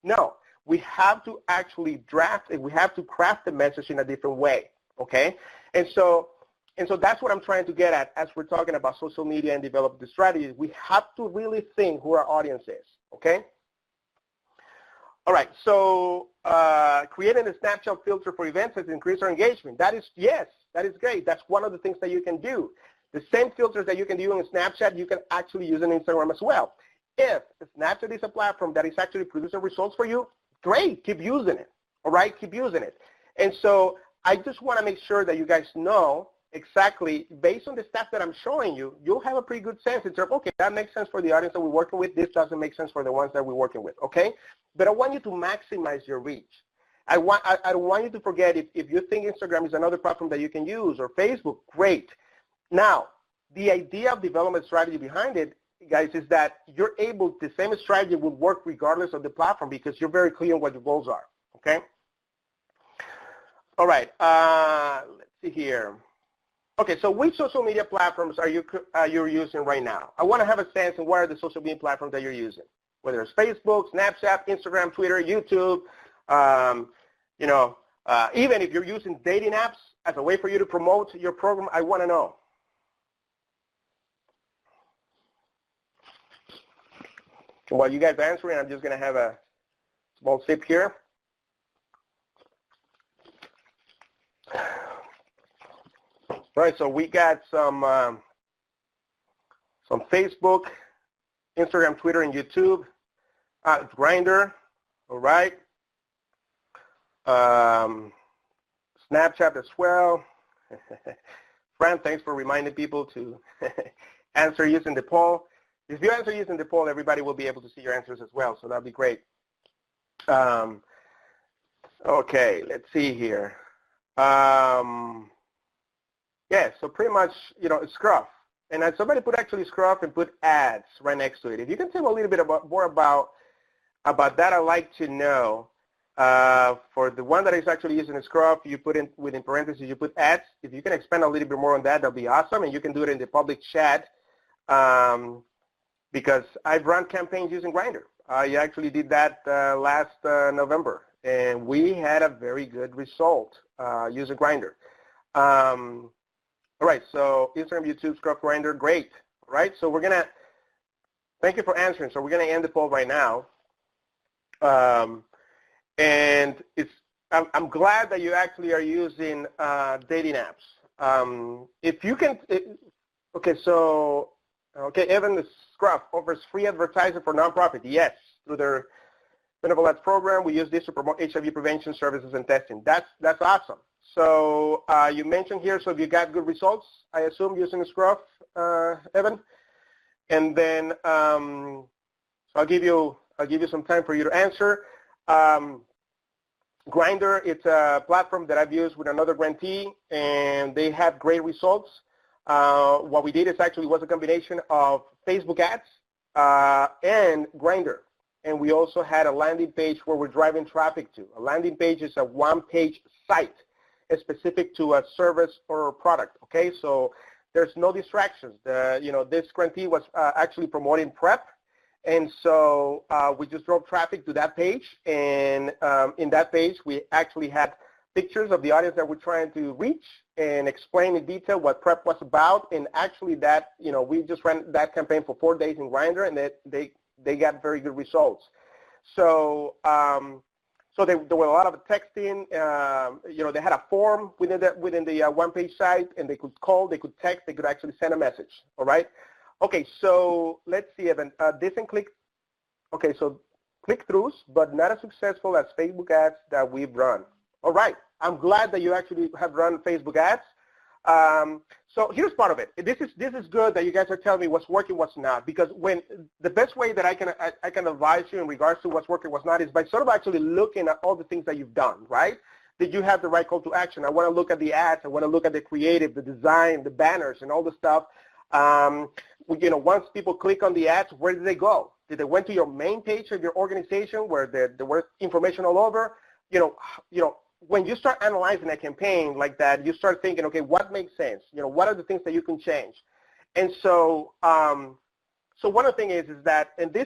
No, we have to actually draft it. We have to craft the message in a different way, okay? And so that's what I'm trying to get at as we're talking about social media and develop the strategies. We have to really think who our audience is, okay? All right, so creating a Snapchat filter for events has increased our engagement. That is, yes, that is great. That's one of the things that you can do. The same filters that you can do in Snapchat, you can actually use in Instagram as well. If Snapchat is a platform that is actually producing results for you, great, keep using it, all right? Keep using it. And so I just want to make sure that you guys know exactly, based on the stats that I'm showing you, you'll have a pretty good sense in terms of, okay, that makes sense for the audience that we're working with. This doesn't make sense for the ones that we're working with, okay? But I want you to maximize your reach. I don't want you to forget, if you think Instagram is another platform that you can use, or Facebook, great. Now, the idea of development strategy behind it, guys, is that you're able, the same strategy will work regardless of the platform because you're very clear on what your goals are, okay? All right, let's see here. Okay, so which social media platforms are you're using right now? I want to have a sense of what are the social media platforms that you're using, whether it's Facebook, Snapchat, Instagram, Twitter, YouTube, even if you're using dating apps as a way for you to promote your program, I want to know. While you guys are answering, I'm just going to have a small sip here. All right, so we got some Facebook, Instagram, Twitter, and YouTube. Grindr, all right. Snapchat as well. Fran, thanks for reminding people to answer using the poll. If you answer using the poll, everybody will be able to see your answers as well, so that'll be great. Okay, let's see here. Yeah, so pretty much, it's Scruff. And somebody put actually Scruff and put ads right next to it. If you can tell me a little bit more about that, I'd like to know. For the one that is actually using a Scruff, you put in within parentheses, you put ads. If you can expand a little bit more on that, that'll be awesome. And you can do it in the public chat because I've run campaigns using Grindr. I actually did that last November, and we had a very good result using Grindr. All right, so Instagram, YouTube, Scruff, Grindr, great. All right, so we're gonna, thank you for answering. So we're gonna end the poll right now. And I'm glad that you actually are using dating apps. If you can, Evan, the Scruff offers free advertising for nonprofit. Yes, through their Benefit Ads program, we use this to promote HIV prevention services and testing. That's awesome. So you mentioned here, so if you got good results, I assume using a Scruff, Evan, and then so I'll give you some time for you to answer. Grindr, it's a platform that I've used with another grantee, and they have great results. What we did is actually was a combination of Facebook ads and Grindr. And we also had a landing page where we're driving traffic to. A landing page is a one-page site specific to a service or a product, okay? So there's no distractions. This grantee was actually promoting PrEP, and so we just drove traffic to that page, and in that page we actually had pictures of the audience that we're trying to reach and explain in detail what PrEP was about, and actually that, we just ran that campaign for 4 days in Grindr, and they got very good results. So so there were a lot of texting. They had a form within the one-page site, and they could call, they could text, they could actually send a message. All right. Okay. So let's see, Evan. Okay. So click-throughs, but not as successful as Facebook ads that we've run. All right. I'm glad that you actually have run Facebook ads. So here's part of it. This is good that you guys are telling me what's working, what's not, because when the best way that I can advise you in regards to what's working, what's not, is by sort of actually looking at all the things that you've done, right? Did you have the right call to action? I want to look at the ads. I want to look at the creative, the design, the banners, and all the stuff. Once people click on the ads, where did they go? Did they went to your main page of your organization where there was information all over? When you start analyzing a campaign like that, you start thinking, okay, what makes sense? What are the things that you can change? And so, so one of the things is that, and this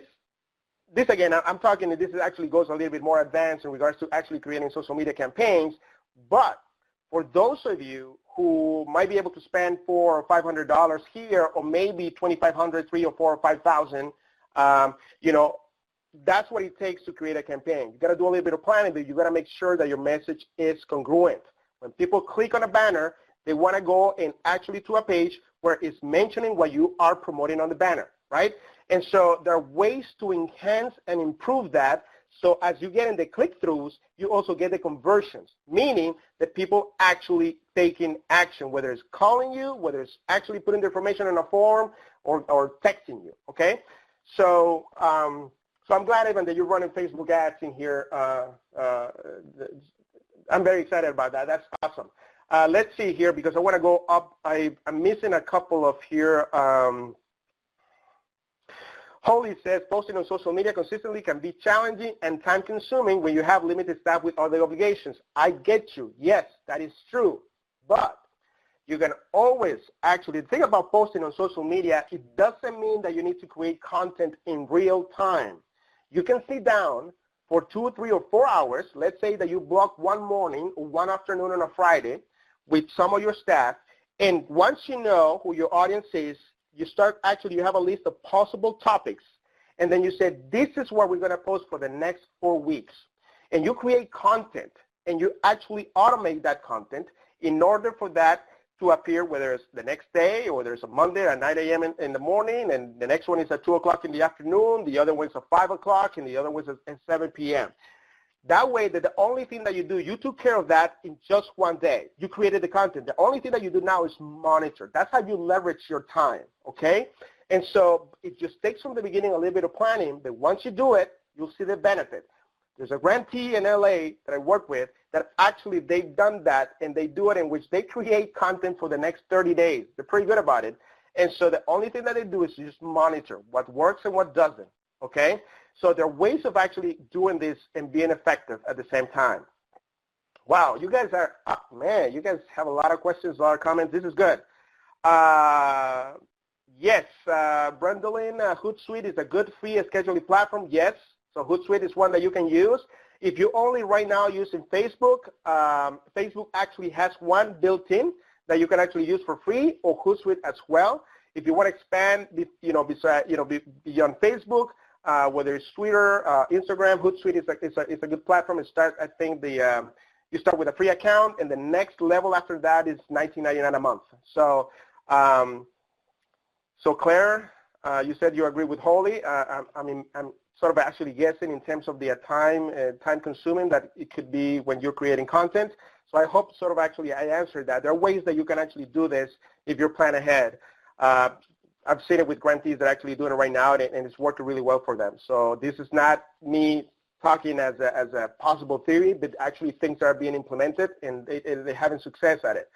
again, I'm talking, this actually goes a little bit more advanced in regards to actually creating social media campaigns. But for those of you who might be able to spend $400 or $500 here, or maybe $2,500, $3,000 or $4,000 or $5,000, that's what it takes to create a campaign. You got to do a little bit of planning, but you got to make sure that your message is congruent. When people click on a banner, they want to go and actually to a page where it's mentioning what you are promoting on the banner, right? And so there are ways to enhance and improve that. So as you get in the click-throughs, you also get the conversions, meaning that people actually taking action, whether it's calling you, whether it's actually putting the information on a form or texting you, okay? So, so I'm glad, Evan, that you're running Facebook ads in here. I'm very excited about that. That's awesome. Let's see here, because I want to go up. I'm missing a couple of here. Holly says, posting on social media consistently can be challenging and time-consuming when you have limited staff with other obligations. I get you. Yes, that is true. But you can always actually think about posting on social media. It doesn't mean that you need to create content in real time. You can sit down for 2, 3, or 4 hours. Let's say that you block one morning or one afternoon on a Friday with some of your staff, and once you know who your audience is, you start actually, you have a list of possible topics, and then you say, this is what we're going to post for the next 4 weeks. And you create content, and you actually automate that content in order for that to appear, whether it's the next day or there's a Monday at 9 a.m. in the morning, and the next one is at 2 o'clock in the afternoon, the other one's at 5 o'clock, and the other one's at 7 p.m. That way, that the only thing that you do, you took care of that in just one day. You created the content. The only thing that you do now is monitor. That's how you leverage your time, okay? And so it just takes from the beginning a little bit of planning, but once you do it, you'll see the benefit. There's a grantee in LA that I work with that actually they've done that, and they do it in which they create content for the next 30 days. They're pretty good about it. And so the only thing that they do is just monitor what works and what doesn't, okay? So there are ways of actually doing this and being effective at the same time. Wow, you guys are, man, you guys have a lot of questions, a lot of comments. This is good. Yes, Brandolin, Hootsuite is a good free scheduling platform. Yes, so Hootsuite is one that you can use. If you only right now using Facebook, Facebook actually has one built-in that you can actually use for free, or Hootsuite as well. If you want to expand, beyond Facebook, whether it's Twitter, Instagram, Hootsuite is a good platform. It starts, I think, you start with a free account, and the next level after that is $19.99 a month. So, so Claire, you said you agree with Holly. I mean, I'm sort of actually guessing in terms of the time consuming that it could be when you're creating content. So I hope sort of actually I answered that. There are ways that you can actually do this if you're planning ahead. I've seen it with grantees that are actually doing it right now, and it's working really well for them. So this is not me talking as a possible theory, but actually things are being implemented, and they're having success at it.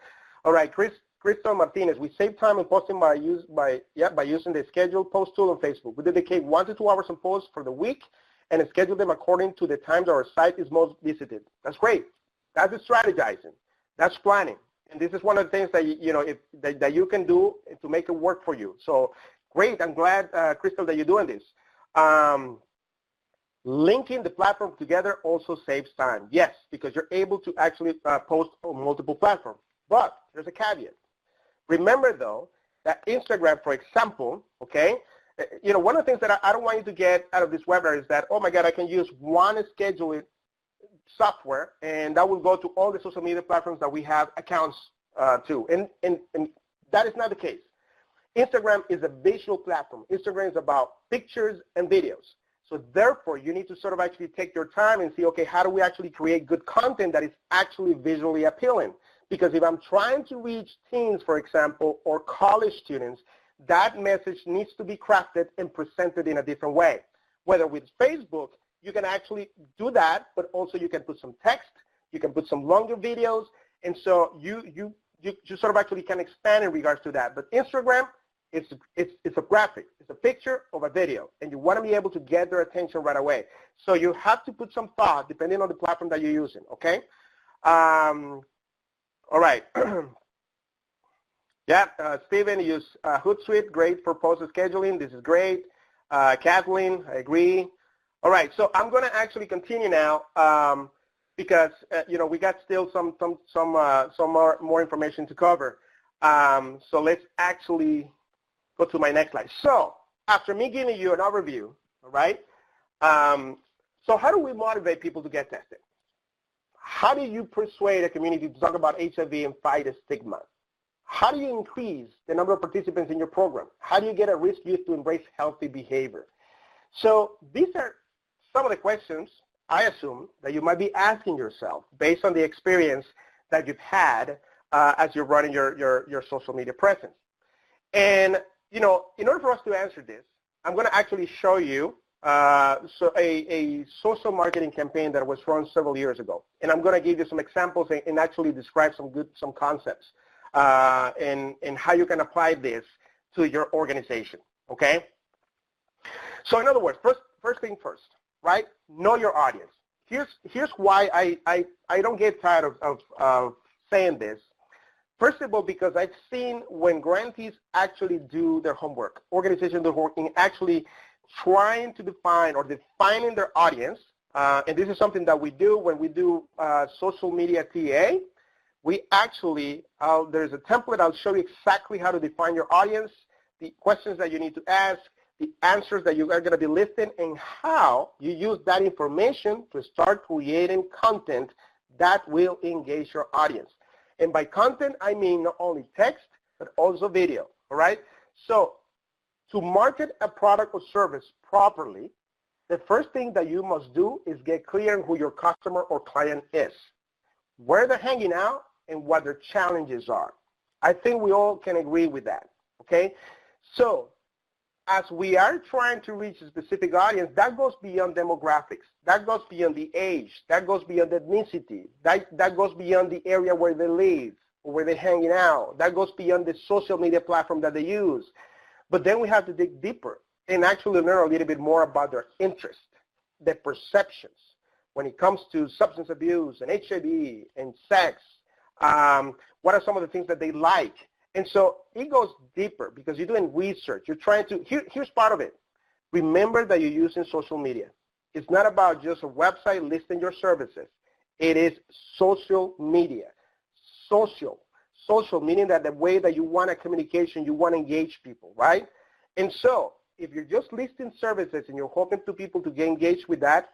All right, Crystal Martinez, we save time in posting by using the scheduled post tool on Facebook. We dedicate 1 to 2 hours on posts for the week and schedule them according to the times our site is most visited. That's great. That's strategizing. That's planning. And this is one of the things that that you can do to make it work for you. So great. I'm glad, Crystal, that you're doing this. Linking the platform together also saves time. Yes, because you're able to actually post on multiple platforms. But there's a caveat. Remember, though, that Instagram, for example, okay, one of the things that I don't want you to get out of this webinar is that, oh, my God, I can use one scheduling software, and that will go to all the social media platforms that we have accounts to. And that is not the case. Instagram is a visual platform. Instagram is about pictures and videos. So therefore, you need to sort of actually take your time and see, okay, how do we actually create good content that is actually visually appealing? Because if I'm trying to reach teens, for example, or college students, that message needs to be crafted and presented in a different way. Whether with Facebook, you can actually do that, but also you can put some text, you can put some longer videos, and so you sort of actually can expand in regards to that. But Instagram, it's a graphic, it's a picture of a video, and you want to be able to get their attention right away. So you have to put some thought depending on the platform that you're using, okay? All right. Yeah, Steven, use Hootsuite, great for post scheduling. This is great. Kathleen, I agree. All right, so I'm going to actually continue now because we got still some more information to cover. So let's actually go to my next slide. So after me giving you an overview, all right. So how do we motivate people to get tested? How do you persuade a community to talk about HIV and fight a stigma? How do you increase the number of participants in your program? How do you get at-risk youth to embrace healthy behavior? So these are some of the questions, I assume, that you might be asking yourself based on the experience that you've had as you're running your social media presence. And, in order for us to answer this, I'm going to actually show you a social marketing campaign that was run several years ago. And I'm going to give you some examples and actually describe some concepts and how you can apply this to your organization, okay? So in other words, first thing first, right? Know your audience. Here's why I don't get tired of saying this. First of all, because I've seen when grantees actually do their homework, organizations do homework in actually trying to define or defining their audience, and this is something that we do when we do social media TA. We actually, there's a template. I'll show you exactly how to define your audience, the questions that you need to ask, the answers that you are going to be listing, and how you use that information to start creating content that will engage your audience. And by content, I mean not only text, but also video, all right? So to market a product or service properly, the first thing that you must do is get clear on who your customer or client is, where they're hanging out, and what their challenges are. I think we all can agree with that, okay? So as we are trying to reach a specific audience, that goes beyond demographics. That goes beyond the age. That goes beyond ethnicity. That goes beyond the area where they live or where they're hanging out. That goes beyond the social media platform that they use. But then we have to dig deeper and actually learn a little bit more about their interest. the perceptions when it comes to substance abuse and HIV and sex. What are some of the things that they like? And so it goes deeper because you're doing research. You're trying to, here's part of it. Remember that you're using social media. It's not about just a website listing your services. It is social media. Social meaning that the way that you want a communication, you want to engage people, right? And so if you're just listing services and you're hoping to people to get engaged with that,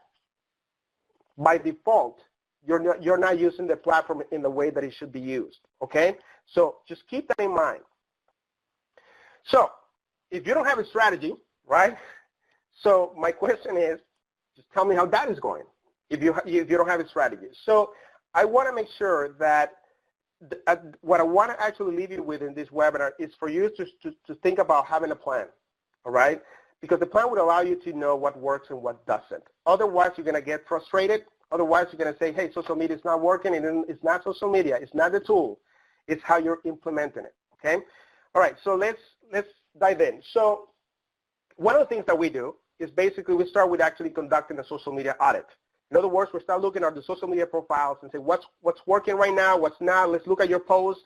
by default, you're not using the platform in the way that it should be used, okay? So just keep that in mind. So if you don't have a strategy, right? So my question is, just tell me how that is going if you don't have a strategy. So I want to make sure that what I want to actually leave you with in this webinar is for you to think about having a plan, all right? Because the plan would allow you to know what works and what doesn't. Otherwise, you're going to get frustrated. Otherwise, you're going to say, hey, social media is not working, and it's not social media. It's not the tool. It's how you're implementing it, okay? All right, so let's dive in. So one of the things that we do is basically we start with actually conducting a social media audit. In other words, we start looking at the social media profiles and say what's working right now, what's not. Let's look at your posts.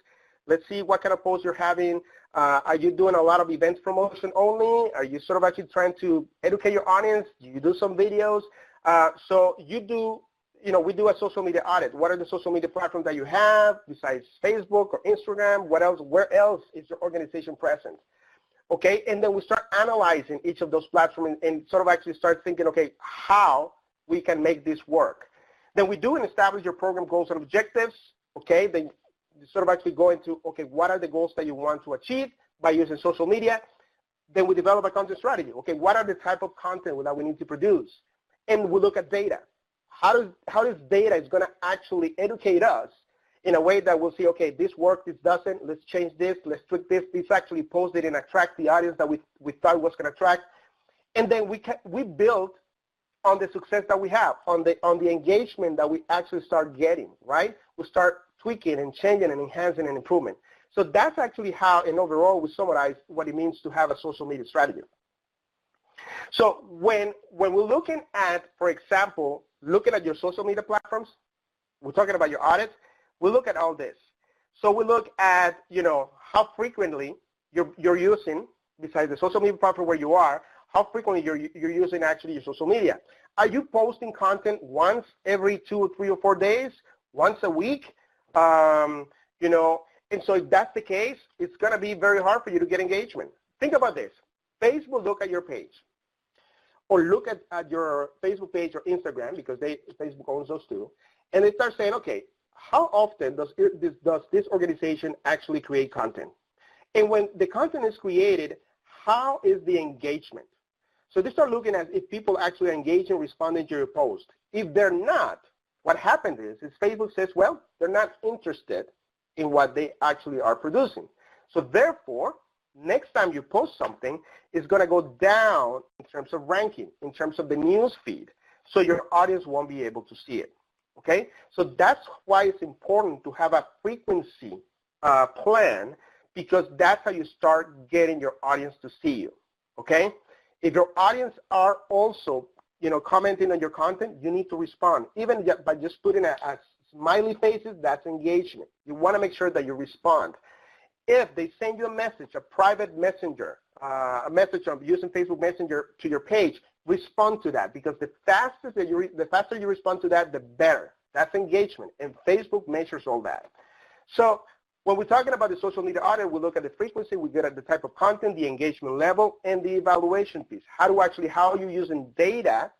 Let's see what kind of posts you're having. Are you doing a lot of events promotion only? Are you sort of actually trying to educate your audience? Do you do some videos? So you do, we do a social media audit. What are the social media platforms that you have besides Facebook or Instagram? What else? Where else is your organization present? Okay, and then we start analyzing each of those platforms and sort of actually start thinking, okay, how we can make this work. Then we do and establish your program goals and objectives. Okay, then you sort of actually go into, okay, what are the goals that you want to achieve by using social media? Then we develop a content strategy. Okay, what are the type of content that we need to produce? And we look at data. How does data is going to actually educate us in a way that we'll see, okay, this works, this doesn't, let's change this, let's tweak this. This actually posted and attract the audience that we thought was going to attract. And then we build on the success that we have, on the engagement that we actually start getting, right? We start tweaking and changing and enhancing and improving. So that's actually how, and overall, we summarize what it means to have a social media strategy. So when we're looking at, for example, looking at your social media platforms, we're talking about your audits, we look at all this. So we look at, how frequently you're using, besides the social media platform where you are, how frequently you're using actually your social media. Are you posting content once every 2 or 3 or 4 days, once a week? And so if that's the case, it's going to be very hard for you to get engagement. Think about this. Facebook will look at your page or look at your Facebook page or Instagram, because Facebook owns those too, and they start saying, okay, how often does this organization actually create content? And when the content is created, how is the engagement? So they start looking at if people actually engage and responding to your post. If they're not, what happens is Facebook says, well, they're not interested in what they actually are producing. So therefore, next time you post something, it's going to go down in terms of ranking, in terms of the news feed. So your audience won't be able to see it. Okay? So that's why it's important to have a frequency plan, because that's how you start getting your audience to see you. Okay? If your audience are also, commenting on your content, you need to respond. Even by just putting a smiley faces, that's engagement. You want to make sure that you respond. If they send you a message, a private messenger, a message of using Facebook Messenger to your page, respond to that, because the faster you respond to that, the better. That's engagement, and Facebook measures all that. So when we're talking about the social media audit, we look at the frequency, we get at the type of content, the engagement level, and the evaluation piece. How are you using data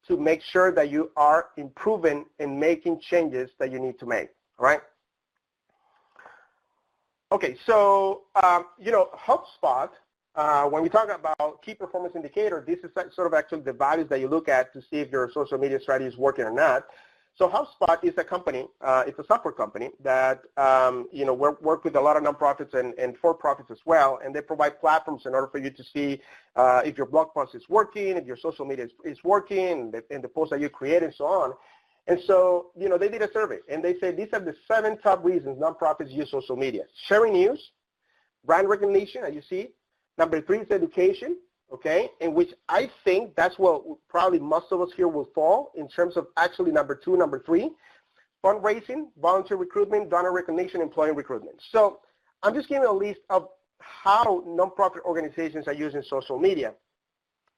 to make sure that you are improving and making changes that you need to make, all right? Okay, so, HubSpot, when we talk about key performance indicator, this is sort of actually the values that you look at to see if your social media strategy is working or not. So HubSpot is a company, it's a software company that, work with a lot of nonprofits and for-profits as well, and they provide platforms in order for you to see if your blog post is working, if your social media is working, and the posts that you create and so on. And so, they did a survey, and they said these are the 7 top reasons nonprofits use social media. Sharing news, brand recognition, as you see. Number 3 is education. okay, in which I think that's what probably most of us here will fall in terms of actually number 2, number 3, fundraising, volunteer recruitment, donor recognition, employee recruitment. So I'm just giving a list of how nonprofit organizations are using social media.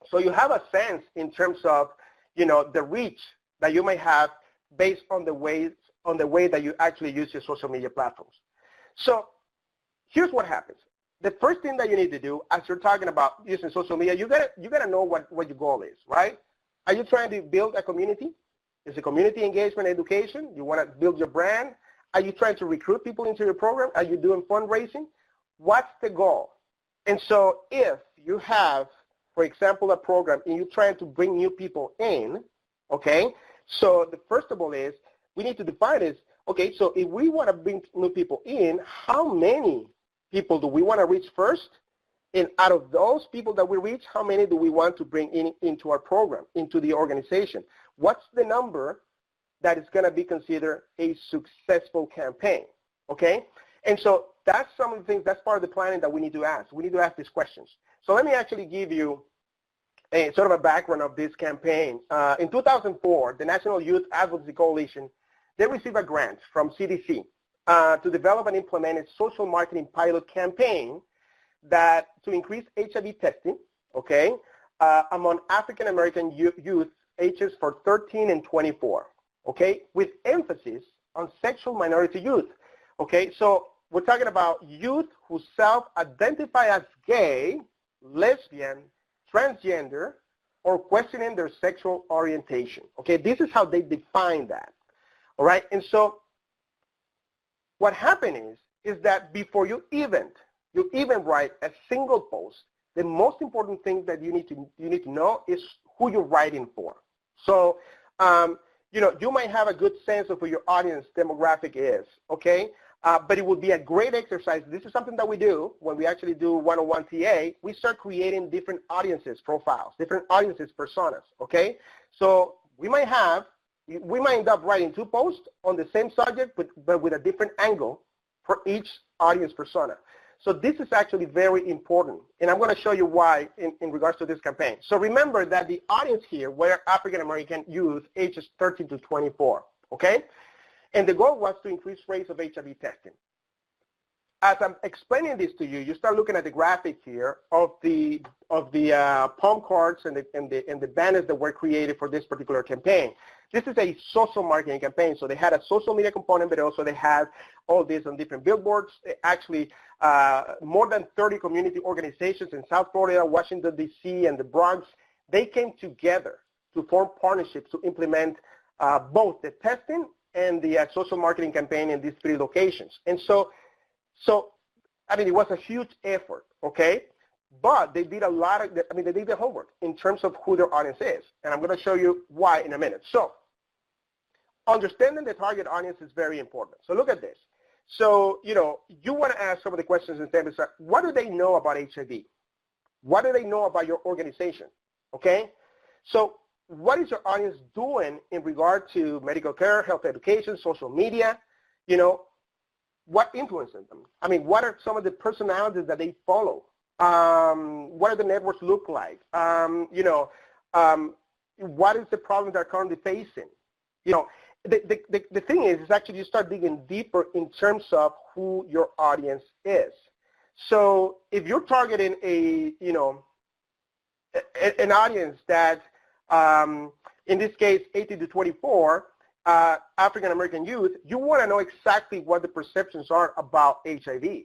So you have a sense in terms of, the reach that you may have based on the way that you actually use your social media platforms. So here's what happens. The first thing that you need to do as you're talking about using social media, you gotta know what your goal is, right? Are you trying to build a community? Is it community engagement education? You want to build your brand? Are you trying to recruit people into your program? Are you doing fundraising? What's the goal? And so if you have, for example, a program and you're trying to bring new people in, okay, so the first of all is we need to define is, okay, so if we want to bring new people in, how many people do we want to reach first? And out of those people that we reach, how many do we want to bring into our program, into the organization? What's the number that is going to be considered a successful campaign, okay? And so that's some of the things, that's part of the planning that we need to ask. We need to ask these questions. So let me actually give you a sort of a background of this campaign. In 2004, the National Youth Advocacy Coalition, they received a grant from CDC to develop and implement a social marketing pilot campaign that to increase HIV testing, okay, among African American youth ages for 13 and 24, okay, with emphasis on sexual minority youth, okay. So we're talking about youth who self-identify as gay, lesbian, transgender, or questioning their sexual orientation, okay. This is how they define that, all right. And so what happened is that before you even write a single post, the most important thing that you need to know is who you're writing for. So, you might have a good sense of who your audience demographic is, okay? But it would be a great exercise. This is something that we do when we actually do one-on-one TA. We start creating different audiences profiles, different audiences personas, okay? So we might end up writing 2 posts on the same subject, but with a different angle for each audience persona. So this is actually very important, and I'm going to show you why in regards to this campaign. So remember that the audience here were African American youth ages 13 to 24, okay? And the goal was to increase rates of HIV testing. As I'm explaining this to you, you start looking at the graphic here of the palm cards and the banners that were created for this particular campaign. This is a social marketing campaign, so they had a social media component, but also they had all this on different billboards. Actually, more than 30 community organizations in South Florida, Washington, D.C., and the Bronx, they came together to form partnerships to implement both the testing and the social marketing campaign in these 3 locations. And so, I mean, it was a huge effort, okay? But they did they did the homework in terms of who their audience is. And I'm going to show you why in a minute. So understanding the target audience is very important. So look at this. So, you want to ask some of the questions in terms of what do they know about HIV? What do they know about your organization? Okay? So what is your audience doing in regard to medical care, health education, social media? What influences them? I mean, what are some of the personalities that they follow? What do the networks look like? What is the problem they're currently facing? The thing is actually you start digging deeper in terms of who your audience is. So if you're targeting an audience that, in this case, 18 to 24, African American youth, you want to know exactly what the perceptions are about HIV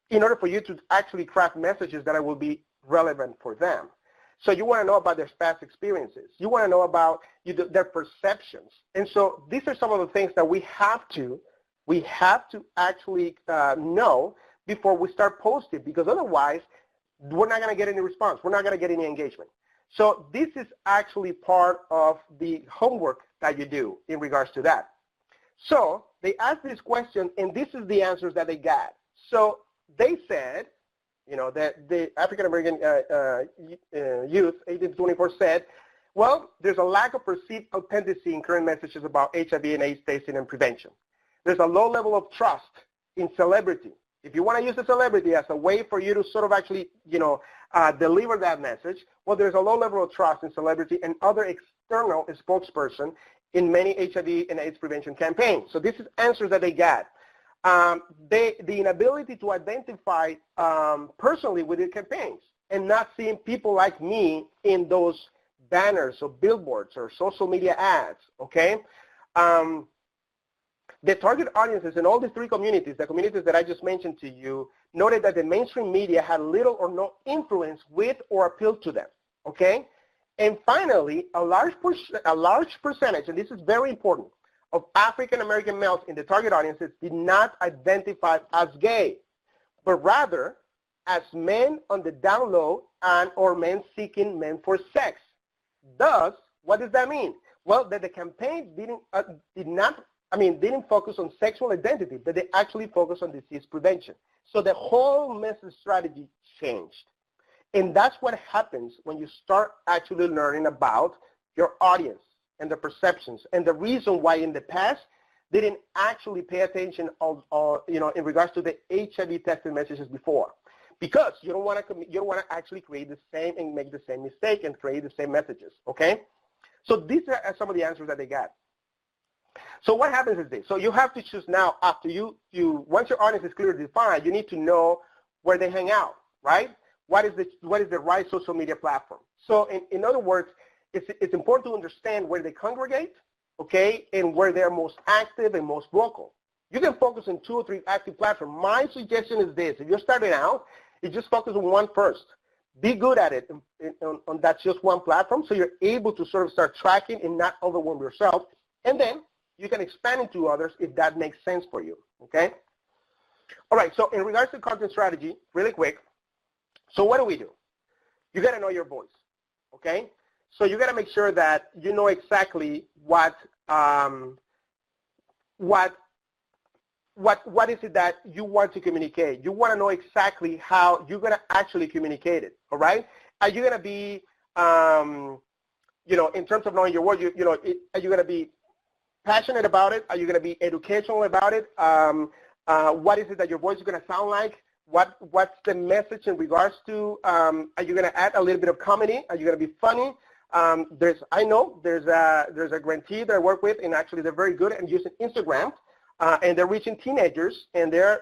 in order for you to actually craft messages that will be relevant for them. So you want to know about their past experiences. You want to know about their perceptions. And so these are some of the things that we have to actually know before we start posting, because otherwise we're not going to get any response. We're not going to get any engagement. So this is actually part of the homework that you do in regards to that. So they asked this question, and this is the answers that they got. So they said, that the African American youth, 18 to 24, said, well, there's a lack of perceived authenticity in current messages about HIV and AIDS testing and prevention. There's a low level of trust in celebrity If you want to use a celebrity as a way for you to sort of actually, deliver that message, well, there's a low level of trust in celebrity and other external spokesperson in many HIV and AIDS prevention campaigns. So this is answers that they got. The inability to identify personally with the campaigns and not seeing people like me in those banners or billboards or social media ads, okay? The target audiences in all the three communities, the communities that I just mentioned to you, noted that the mainstream media had little or no influence with or appealed to them, okay? And finally, a large percentage, and this is very important, of African American males in the target audiences did not identify as gay, but rather as men on the down low and or men seeking men for sex. Thus, what does that mean? Well, that the campaign didn't focus on sexual identity, but they actually focused on disease prevention. So the whole message strategy changed. And that's what happens when you start actually learning about your audience and the perceptions and the reason why in the past they didn't actually pay attention in regards to the HIV testing messages before. Because you don't want to actually create the same and make the same mistake and create the same messages, okay? So these are some of the answers that they got. So what happens is this. So you have to choose now after once your audience is clearly defined, you need to know where they hang out, right? What is the right social media platform? So in other words, it's important to understand where they congregate, okay, and where they're most active and most vocal. You can focus on 2 or 3 active platforms. My suggestion is this. If you're starting out, you just focus on one first. Be good at it on that just one platform so you're able to sort of start tracking and not overwhelm yourself. And then you can expand into others if that makes sense for you, okay? All right, so in regards to content strategy, really quick, so what do? You got to know your voice, okay? So you got to make sure that you know exactly what is it that you want to communicate. You want to know exactly how you're going to actually communicate it, all right? Are you going to be, in terms of knowing your word, are you going to be passionate about it? Are you going to be educational about it? What is it that your voice is going to sound like? What's the message in regards to, are you going to add a little bit of comedy? Are you going to be funny? There's a grantee that I work with, and actually they're very good at using Instagram, and they're reaching teenagers, and their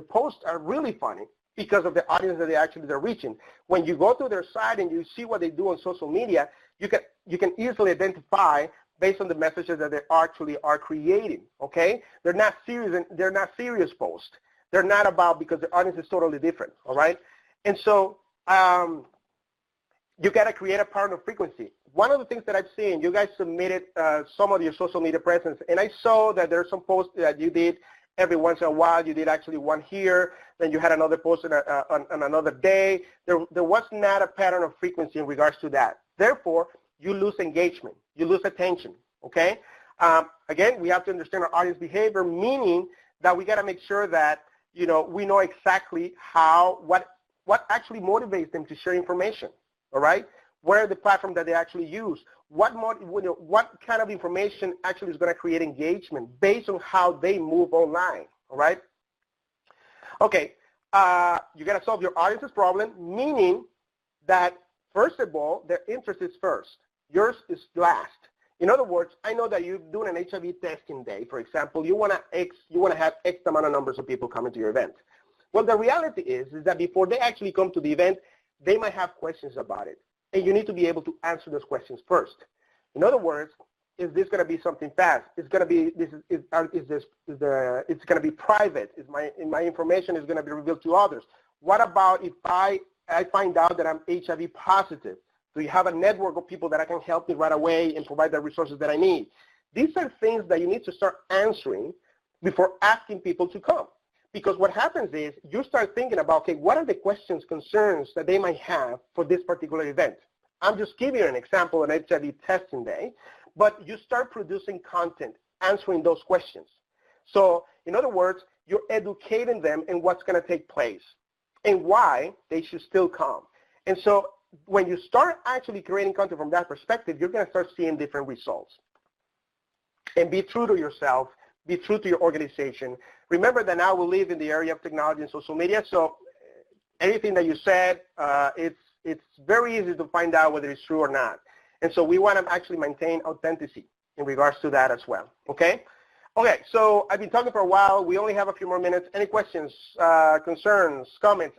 posts are really funny because of the audience that they're reaching. When you go to their site and you see what they do on social media, you can easily identify based on the messages that they actually are creating. Okay, they're not serious posts. They're not about, because the audience is totally different. All right, and so you got to create a pattern of frequency. One of the things that I've seen, you guys submitted some of your social media presence, and I saw that there's some posts that you did every once in a while. You did actually one here, then you had another post on another day. There was not a pattern of frequency in regards to that. Therefore, you lose engagement, you lose attention, okay? Again, we have to understand our audience behavior, meaning that we got to make sure that, we know exactly what actually motivates them to share information, all right? Where are the platform that they actually use? What kind of information actually is going to create engagement based on how they move online, all right? Okay, you got to solve your audience's problem, meaning that, first of all, their interest is first. Yours is last. In other words, I know that you're doing an HIV testing day, for example. You want to have X amount of numbers of people coming to your event. Well, the reality is that before they actually come to the event, they might have questions about it. And you need to be able to answer those questions first. In other words, is this going to be something fast? It's going to be it's going to be private? Is my information is going to be revealed to others? What about if I find out that I'm HIV positive? Do you have a network of people that I can help me right away and provide the resources that I need? These are things that you need to start answering before asking people to come. Because what happens is you start thinking about, okay, what are the questions, concerns that they might have for this particular event? I'm just giving you an example on HIV testing day, but you start producing content answering those questions. So in other words, you're educating them in what's going to take place and why they should still come. And so when you start actually creating content from that perspective, you're going to start seeing different results. And be true to yourself. be true to your organization. Remember that now we live in the area of technology and social media, so anything that you said, it's very easy to find out whether it's true or not. And so we want to actually maintain authenticity in regards to that as well, okay? Okay, so I've been talking for a while. We only have a few more minutes. Any questions, concerns, comments?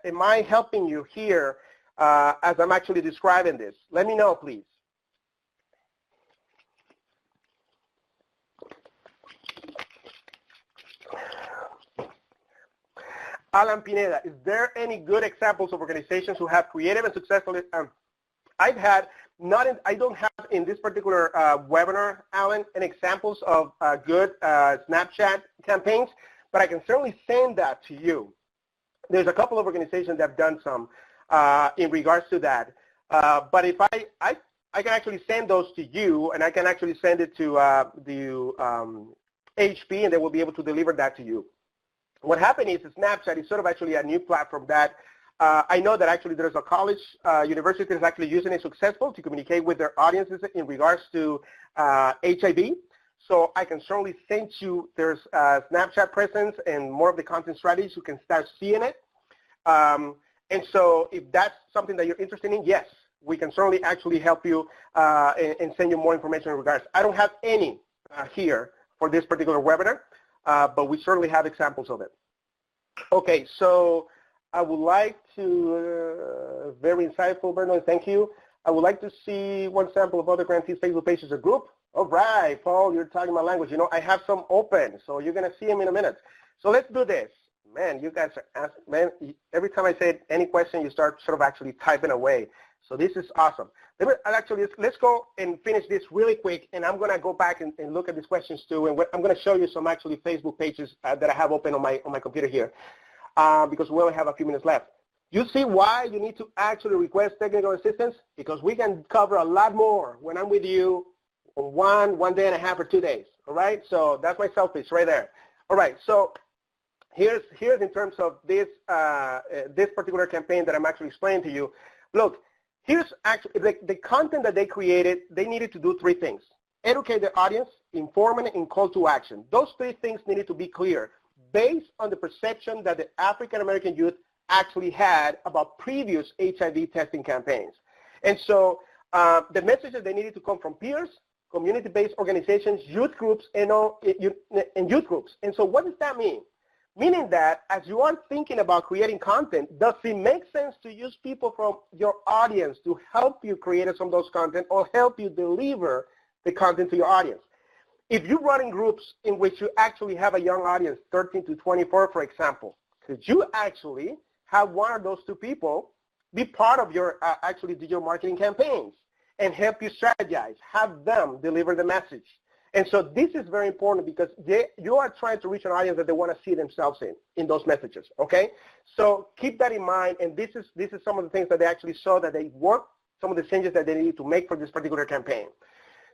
Am I helping you here as I'm actually describing this? Let me know, please. Alan Pineda, is there any good examples of organizations who have creative and successful? I don't have in this particular webinar, Alan, any examples of good Snapchat campaigns, but I can certainly send that to you. There's a couple of organizations that have done some in regards to that. But if I can actually send those to you, and I can actually send it to the HP, and they will be able to deliver that to you. What happened is Snapchat is sort of actually a new platform that I know that actually there's a college, university that's actually using it successful to communicate with their audiences in regards to HIV. So I can certainly send you there's Snapchat presence and more of the content strategies. You can start seeing it. And so if that's something that you're interested in, yes, we can certainly actually help you and send you more information in regards. I don't have any here for this particular webinar. But we certainly have examples of it. Okay, so I would like to, very insightful, Bernard, thank you. I would like to see one sample of other grantees' Facebook pages or group. All right, Paul, you're talking my language. You know, I have some open, so you're going to see them in a minute. So let's do this. Man, you guys are asking, man, every time I say any question, you start sort of actually typing away. So this is awesome. Actually, let's go and finish this really quick, and I'm going to go back and look at these questions too, and I'm going to show you some actually Facebook pages that I have open on my computer here because we only have a few minutes left. You see why you need to actually request technical assistance? Because we can cover a lot more when I'm with you on one day and a half or 2 days, all right? So that's my selfish right there. All right, so here's in terms of this, this particular campaign that I'm actually explaining to you. Look, here's actually the content that they created. They needed to do 3 things: educate the audience, inform, and call to action. Those 3 things needed to be clear based on the perception that the African American youth actually had about previous HIV testing campaigns. And so the messages they needed to come from peers, community-based organizations, youth groups, and youth groups. And so what does that mean? Meaning that as you are thinking about creating content, does it make sense to use people from your audience to help you create some of those content or help you deliver the content to your audience? If you're running groups in which you actually have a young audience, 13 to 24, for example, could you actually have one of those 2 people be part of your actually digital marketing campaigns and help you strategize, have them deliver the message? And so this is very important because you are trying to reach an audience that they want to see themselves in those messages, okay? So keep that in mind, and this is some of the things that they actually saw that they worked, some of the changes that they needed to make for this particular campaign.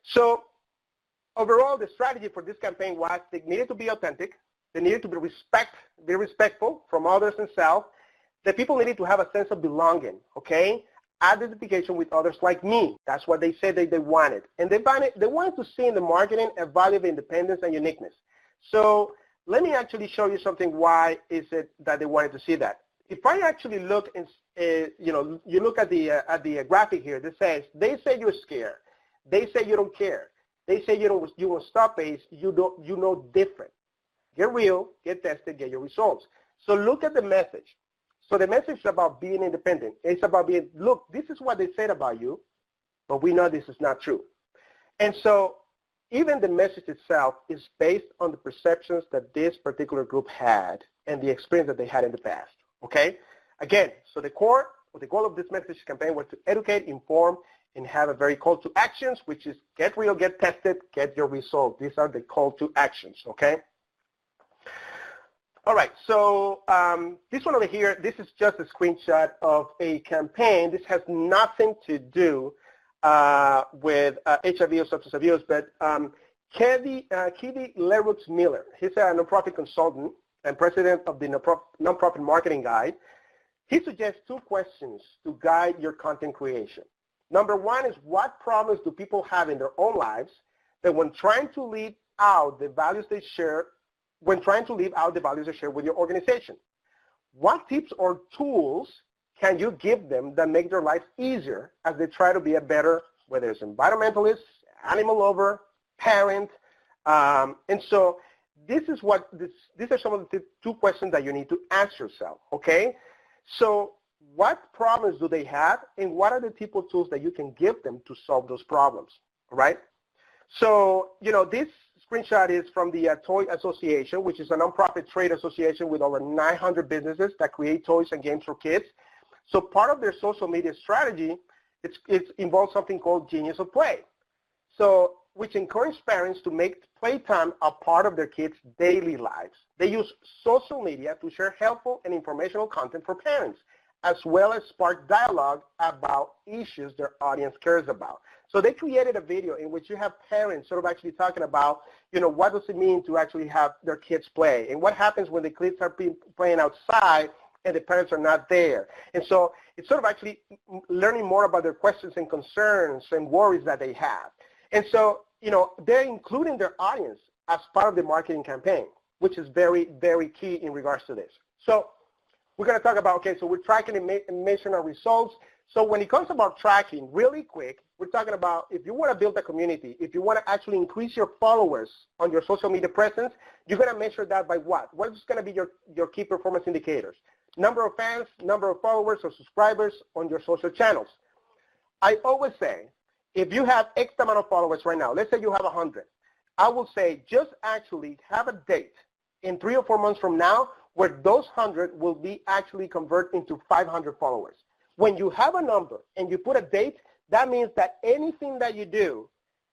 So overall, the strategy for this campaign was they needed to be authentic, they needed to be respectful from others and self, the people needed to have a sense of belonging, okay? Identification with others like me. That's what they said that they wanted. And they wanted to see in the marketing a value of independence and uniqueness. So let me actually show you something why is it that they wanted to see that. If I actually look, you look at the graphic here that says, they say you're scared. They say you don't care. They say you won't stop base. You know different. Get real, get tested, get your results. So look at the message. So the message is about being independent. It's about being, look, this is what they said about you, but we know this is not true. And so even the message itself is based on the perceptions that this particular group had and the experience that they had in the past, okay? Again, so the goal of this message campaign was to educate, inform, and have a very call to actions, which is get real, get tested, get your results. These are the call to actions, okay? All right, so this one over here, this is just a screenshot of a campaign. This has nothing to do with HIV or substance abuse, but Kevi Leroux Miller, he's a nonprofit consultant and president of the Nonprofit Marketing Guide. He suggests 2 questions to guide your content creation. Number 1 is, what problems do people have in their own lives that when trying to lead out the values they share, when trying to live out the values they share with your organization. What tips or tools can you give them that make their life easier as they try to be a better, whether it's environmentalist, animal lover, parent, and so these are some of the two questions that you need to ask yourself, okay? So what problems do they have, and what are the type of tools that you can give them to solve those problems, all right? So, this screenshot is from the Toy Association, which is a nonprofit trade association with over 900 businesses that create toys and games for kids. So part of their social media strategy, it involves something called Genius of Play. So, which encourage parents to make playtime a part of their kids' daily lives. They use social media to share helpful and informational content for parents, as well as spark dialogue about issues their audience cares about. So they created a video in which you have parents sort of actually talking about, what does it mean to actually have their kids play, and what happens when the kids are playing outside and the parents are not there. And so it's sort of actually learning more about their questions and concerns and worries that they have. And so, they're including their audience as part of the marketing campaign, which is very, very key in regards to this. So we're going to talk about, okay, so we're tracking and measuring our results. So when it comes about tracking, really quick, we're talking about if you want to build a community, if you want to actually increase your followers on your social media presence, you're going to measure that by what? What is going to be your key performance indicators? Number of fans, number of followers or subscribers on your social channels. I always say, if you have X amount of followers right now, let's say you have 100, I will say just actually have a date in 3 or 4 months from now where those 100 will be actually convert into 500 followers. When you have a number and you put a date, that means that anything that you do,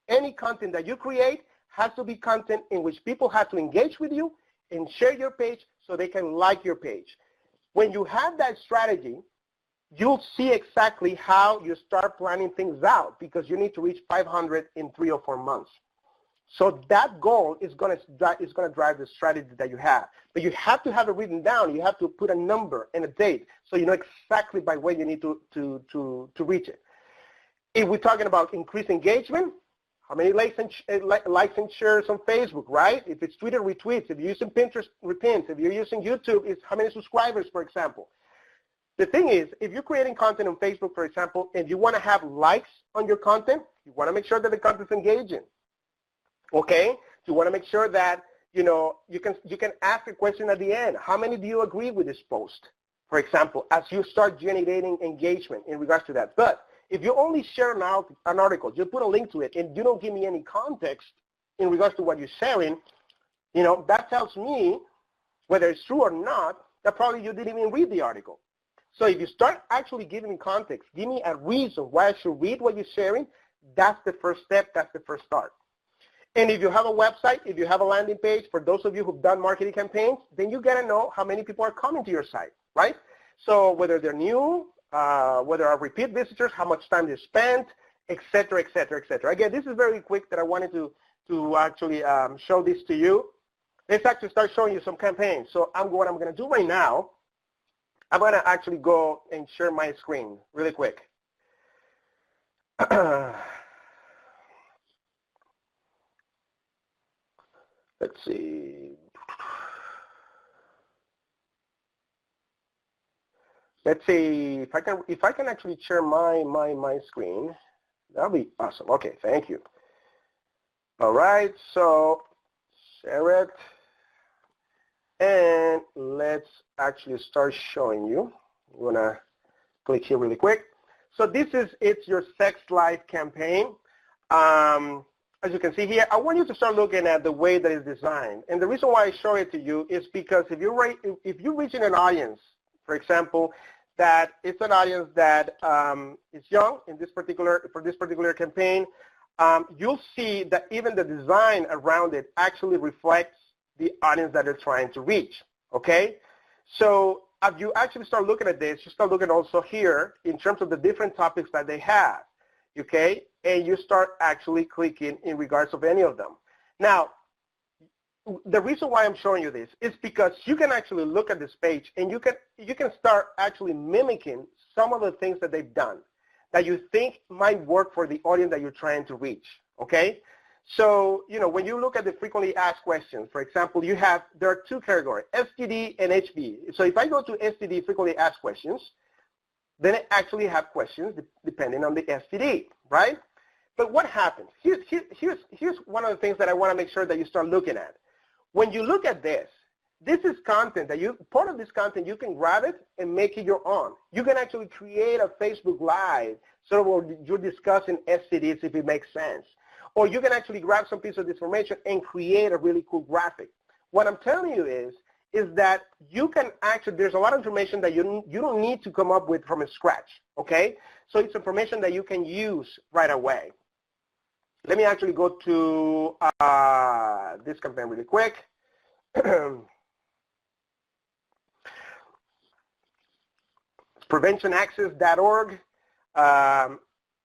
any content that you create has to be content in which people have to engage with you and share your page so they can like your page. When you have that strategy, you'll see exactly how you start planning things out because you need to reach 500 in 3 or 4 months. So that goal is going to drive the strategy that you have. But you have to have it written down. You have to put a number and a date so you know exactly by when you need to reach it. If we're talking about increased engagement, how many likes and shares on Facebook, right? If it's Twitter retweets, if you're using Pinterest repins, if you're using YouTube, it's how many subscribers, for example. The thing is, if you're creating content on Facebook, for example, and you want to have likes on your content, you want to make sure that the content's engaging. Okay? You want to make sure that, you can ask a question at the end. How many do you agree with this post? For example, as you start generating engagement in regards to that. But if you only share an article, you put a link to it, and you don't give me any context in regards to what you're sharing, that tells me, whether it's true or not, that probably you didn't even read the article. So if you start actually giving me context, give me a reason why I should read what you're sharing, that's the first step, that's the first start. And if you have a website, if you have a landing page, for those of you who've done marketing campaigns, then you got to know how many people are coming to your site, right? So whether they're new, whether are repeat visitors, how much time they spent, et cetera, et cetera, et cetera. Again, this is very quick that I wanted to actually show this to you. Let's actually start showing you some campaigns. So what I'm going to do right now, I'm going to actually go and share my screen really quick. Let's see. Let's see if I can actually share my screen. That'll be awesome. Okay, thank you. All right, so share it. And let's actually start showing you. I'm gonna click here really quick. So this is It's Your Sex Life campaign. As you can see here, I want you to start looking at the way that it's designed. And the reason why I show it to you is because if you're reaching an audience, for example, that it's an audience that is young for this particular campaign, you'll see that even the design around it actually reflects the audience that they're trying to reach, okay? So as you actually start looking at this, you start looking also here in terms of the different topics that they have, okay? And you start actually clicking in regards of any of them. Now, the reason why I'm showing you this is because you can actually look at this page and you can start actually mimicking some of the things that they've done that you think might work for the audience that you're trying to reach, okay? So, when you look at the frequently asked questions, for example, there are two categories, STD and HB. So if I go to STD, frequently asked questions, then I actually have questions depending on the STD, right? But what happens? Here's one of the things that I want to make sure that you start looking at. When you look at this is content that part of this content, you can grab it and make it your own. You can actually create a Facebook Live so where you're discussing STDs if it makes sense. Or you can actually grab some piece of information and create a really cool graphic. What I'm telling you is that you can actually, there's a lot of information that you don't need to come up with from scratch, okay? So it's information that you can use right away. Let me actually go to this campaign really quick. PreventionAccess.org.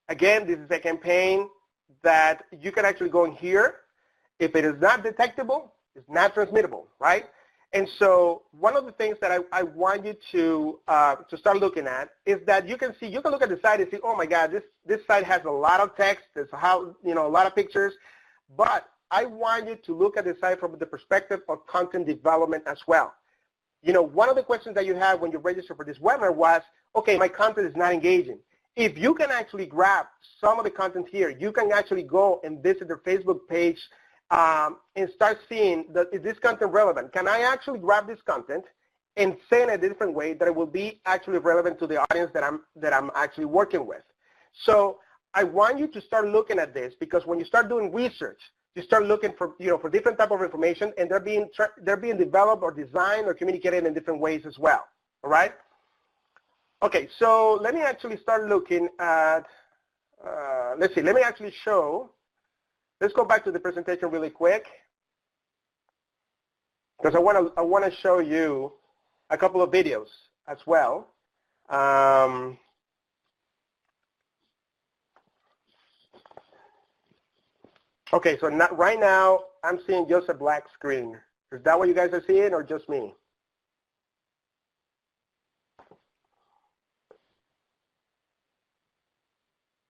Again, this is a campaign that you can actually go in here. If it is not detectable, it's not transmittable, right? And so one of the things that I want you to start looking at is that you can look at the site and see, oh my God, this site has a lot of text, there's a lot of pictures, but I want you to look at the site from the perspective of content development as well. One of the questions that you had when you registered for this webinar was, okay, my content is not engaging. If you can actually grab some of the content here, you can actually go and visit their Facebook page and start seeing is this content relevant? Can I actually grab this content and say in a different way that it will be actually relevant to the audience that I'm actually working with? So I want you to start looking at this, because when you start doing research, you start looking for for different type of information, and they're being developed or designed or communicated in different ways as well. All right. Okay, so let me actually start looking at, let's see, let me actually show, let's go back to the presentation really quick, because I want to show you a couple of videos as well. Okay, so right now I'm seeing just a black screen. Is that what you guys are seeing, or just me?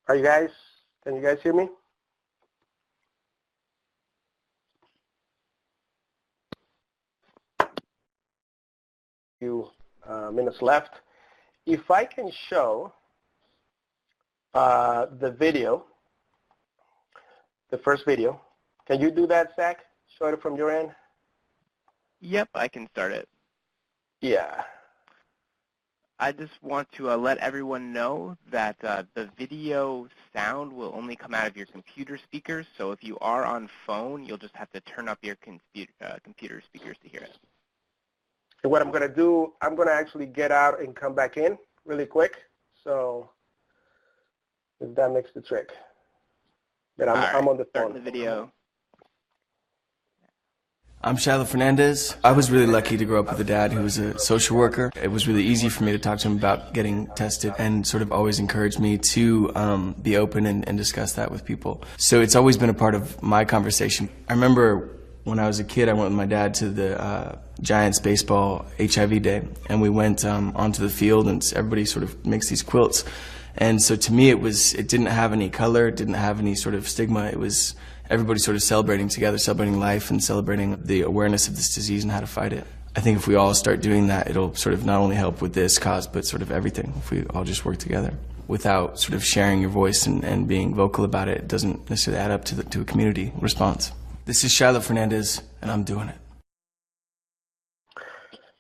Can you guys hear me? Few minutes left. If I can show the video, the first video, can you do that, Zach? Show it from your end? Yep, I can start it. Yeah. I just want to let everyone know that the video sound will only come out of your computer speakers. So if you are on phone, you'll just have to turn up your computer speakers to hear it. And what I'm going to do, I'm going to actually get out and come back in really quick. So if that makes the trick. But I'm on the phone. Start the video. I'm Shiloh Fernandez. I was really lucky to grow up with a dad who was a social worker. It was really easy for me to talk to him about getting tested, and sort of always encouraged me to be open and discuss that with people. So it's always been a part of my conversation. I remember when I was a kid, I went with my dad to the Giants baseball HIV day, and we went onto the field, and everybody sort of makes these quilts. And so to me, it didn't have any color, it didn't have any sort of stigma. It was everybody sort of celebrating together, celebrating life and celebrating the awareness of this disease and how to fight it. I think if we all start doing that, it'll sort of not only help with this cause, but sort of everything. If we all just work together. Without sort of sharing your voice and being vocal about it, it doesn't necessarily add up to a community response. This is Shiloh Fernandez, and I'm doing it.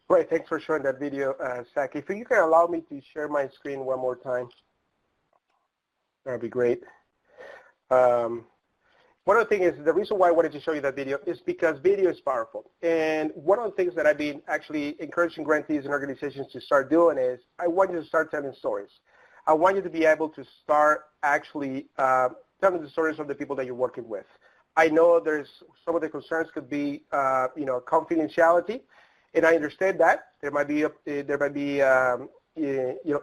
Great, thanks for showing that video, Zach. If you can allow me to share my screen one more time, that'd be great. One of the things is, the reason why I wanted to show you that video is because video is powerful. And one of the things that I've been actually encouraging grantees and organizations to start doing is, I want you to start telling stories. I want you to be able to start actually telling the stories of the people that you're working with. I know there's some of the concerns could be, confidentiality, and I understand that. There might be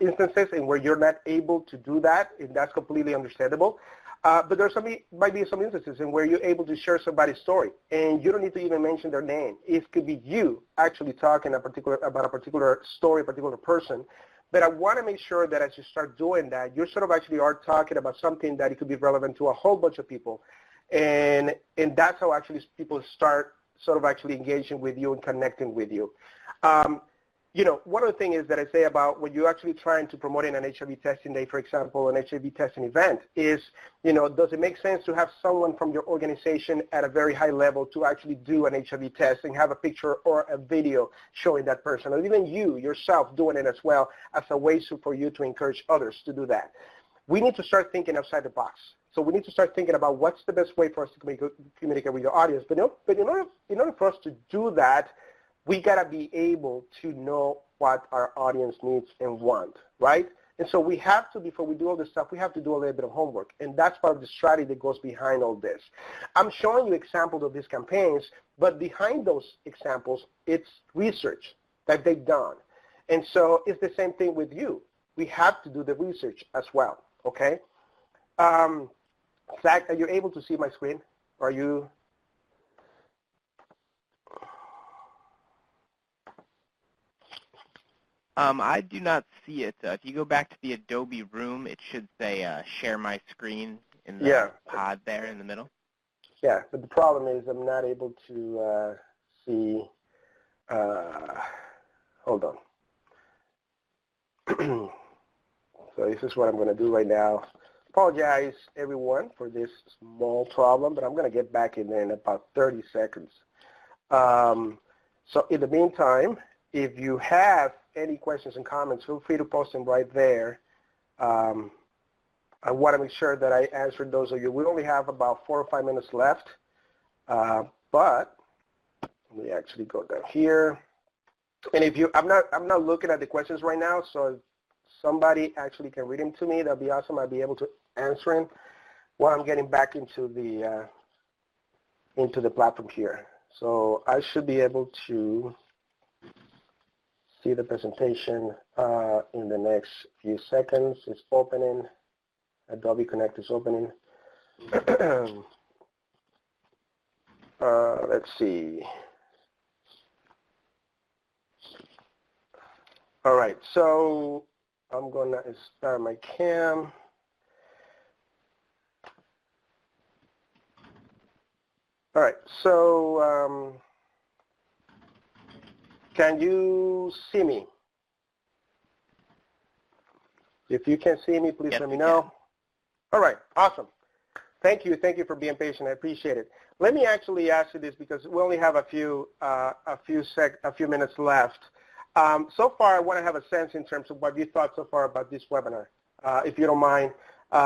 instances in where you're not able to do that, and that's completely understandable. But there might be some instances in where you're able to share somebody's story, and you don't need to even mention their name. It could be you actually talking about a particular story, a particular person. But I want to make sure that as you start doing that, you sort of actually are talking about something that it could be relevant to a whole bunch of people. And that's how actually people start sort of actually engaging with you and connecting with you. You know, one of the things is that I say about when you're actually trying to promote an HIV testing day, for example, an HIV testing event, is, you know, does it make sense to have someone from your organization at a very high level to actually do an HIV test and have a picture or a video showing that person, or even you yourself doing it as well as a way for you to encourage others to do that? We need to start thinking outside the box. So we need to start thinking about what's the best way for us to communicate with your audience. But in order for us to do that, we got to be able to know what our audience needs and want, right? And so we have to, before we do all this stuff, we have to do a little bit of homework. And that's part of the strategy that goes behind all this. I'm showing you examples of these campaigns, but behind those examples, it's research that they've done. And so it's the same thing with you. We have to do the research as well, okay? Zach, are you able to see my screen? Are you? I do not see it. If you go back to the Adobe Room, it should say share my screen in the pod there in the middle. Yeah, but the problem is I'm not able to see. Hold on. So this is what I'm going to do right now. Apologize, everyone, for this small problem, but I'm going to get back in there in about 30 seconds. So in the meantime, if you have any questions and comments, feel free to post them right there. I want to make sure that I answered those of you. We only have about 4 or 5 minutes left, but let me actually go down here. And if you, I'm not looking at the questions right now, so if somebody actually can read them to me, that'd be awesome. I'd be able to answer them while I'm getting back into the platform here. So I should be able to see the presentation in the next few seconds. It's opening. Adobe Connect is opening. Let's see. All right, so I'm going to start my cam. All right, so can you see me? If you can see me, please let me know. All right, awesome. Thank you for being patient. I appreciate it. Let me actually ask you this because we only have a few minutes left. So far, I want to have a sense in terms of what you thought so far about this webinar, if you don't mind.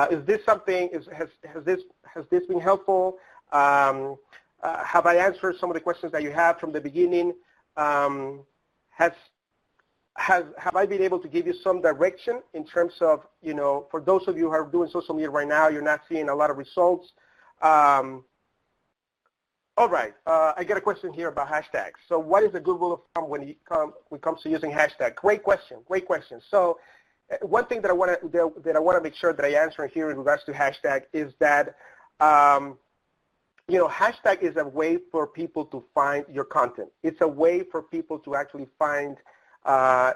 Is this something? Has this been helpful? Have I answered some of the questions that you have from the beginning? Have I been able to give you some direction in terms of, you know, for those of you who are doing social media right now, you're not seeing a lot of results. All right, I got a question here about hashtags. So what is a good rule of thumb when it comes to using hashtag? Great question, great question. So one thing that I want to make sure that I answer here in regards to hashtag is that, you know, hashtag is a way for people to find your content. It's a way for people to actually find,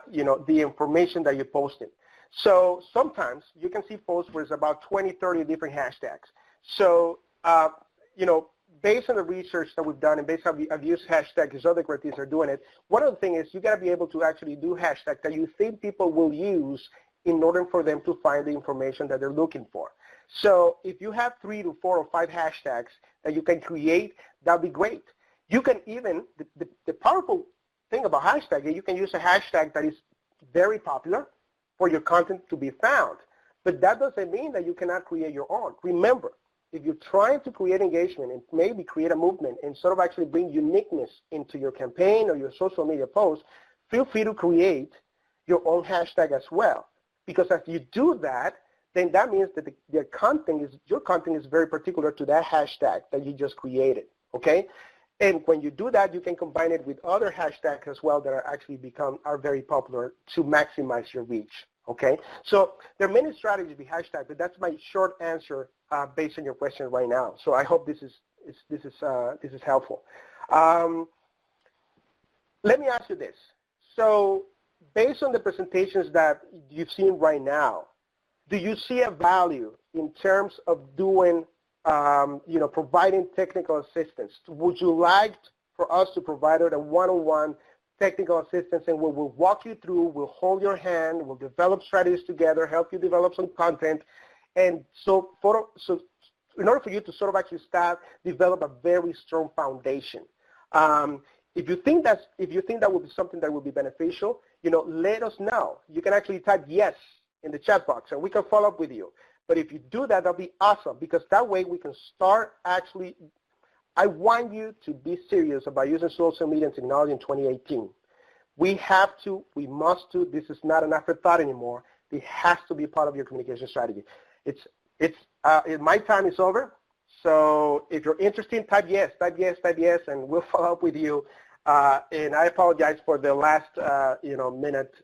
you know, the information that you're posting. So sometimes you can see posts where it's about 20, 30 different hashtags. So, you know, based on the research that we've done and based on I've used hashtags as other creatives are doing it, one of the things is you got to be able to actually do hashtags that you think people will use in order for them to find the information that they're looking for. So if you have 3 to 4 or 5 hashtags that you can create, that'd be great. You can even, the powerful thing about hashtag is you can use a hashtag that is very popular for your content to be found. But that doesn't mean that you cannot create your own. Remember, if you're trying to create engagement and maybe create a movement and sort of actually bring uniqueness into your campaign or your social media post, feel free to create your own hashtag as well. Because if you do that, then that means that your content is very particular to that hashtag that you just created, okay? And when you do that, you can combine it with other hashtags as well that are very popular to maximize your reach, okay? So there are many strategies with hashtag, but that's my short answer based on your question right now. So I hope this is helpful. Let me ask you this. So based on the presentations that you've seen right now, do you see a value in terms of doing providing technical assistance. Would you like for us to provide a one-on-one technical assistance, and we'll walk you through, we'll hold your hand, we'll develop strategies together, help you develop some content, and so in order for you to sort of actually start, develop a very strong foundation. If you think that would be something that would be beneficial, let us know. You can actually type yes in the chat box, and we can follow up with you. But if you do that, that'll be awesome, because that way we can start actually. I want you to be serious about using social media and technology in 2018. We have to, we must do. This is not an afterthought anymore. It has to be part of your communication strategy. My time is over. So if you're interested, type yes, and we'll follow up with you. And I apologize for the last, minute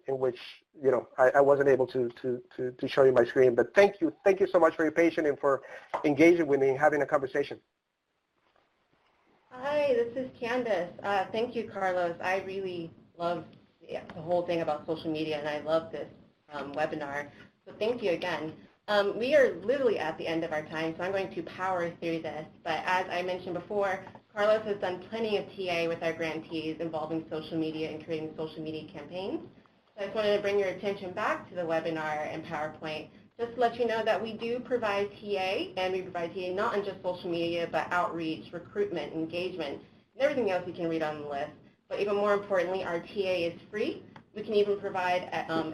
in which, I wasn't able to show you my screen. But thank you so much for your patience and for engaging with me and having a conversation. Hi, this is Candace. Thank you, Carlos. I really love the whole thing about social media, and I love this webinar. So thank you again. We are literally at the end of our time, so I'm going to power through this. But as I mentioned before, Carlos has done plenty of TA with our grantees involving social media and creating social media campaigns. So I just wanted to bring your attention back to the webinar and PowerPoint, just to let you know that we do provide TA, and we provide TA not on just social media, but outreach, recruitment, engagement, and everything else you can read on the list. But even more importantly, our TA is free. We can even provide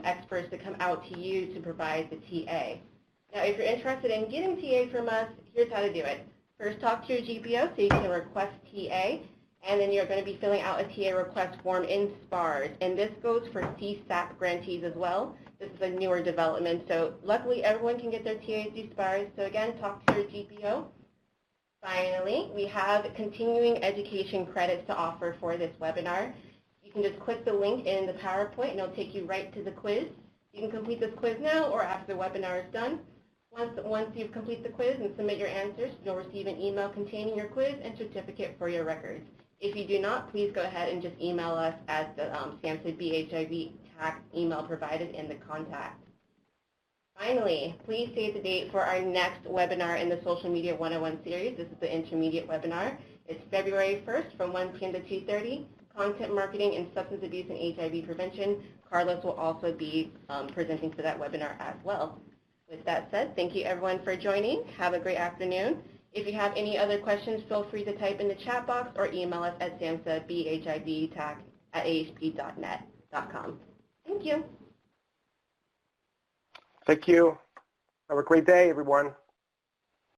experts to come out to you to provide the TA. Now, if you're interested in getting TA from us, here's how to do it. First, talk to your GPO so you can request TA, and then you're going to be filling out a TA request form in SPARS. And this goes for CSAP grantees as well. This is a newer development, so luckily everyone can get their TAs through SPARS. So again, talk to your GPO. Finally, we have continuing education credits to offer for this webinar. You can just click the link in the PowerPoint, and it'll take you right to the quiz. You can complete this quiz now or after the webinar is done. Once you complete the quiz and submit your answers, you'll receive an email containing your quiz and certificate for your records. If you do not, please go ahead and just email us at the SAMHSA BHIV tax email provided in the contact. Finally, please save the date for our next webinar in the Social Media 101 series. This is the intermediate webinar. It's February 1st from 1 p.m. to 2:30. Content marketing and substance abuse and HIV prevention. Carlos will also be presenting for that webinar as well. With that said, thank you everyone for joining. Have a great afternoon. If you have any other questions, feel free to type in the chat box or email us at samhsabhivtac@ahp.net.com. Thank you. Thank you. Have a great day, everyone.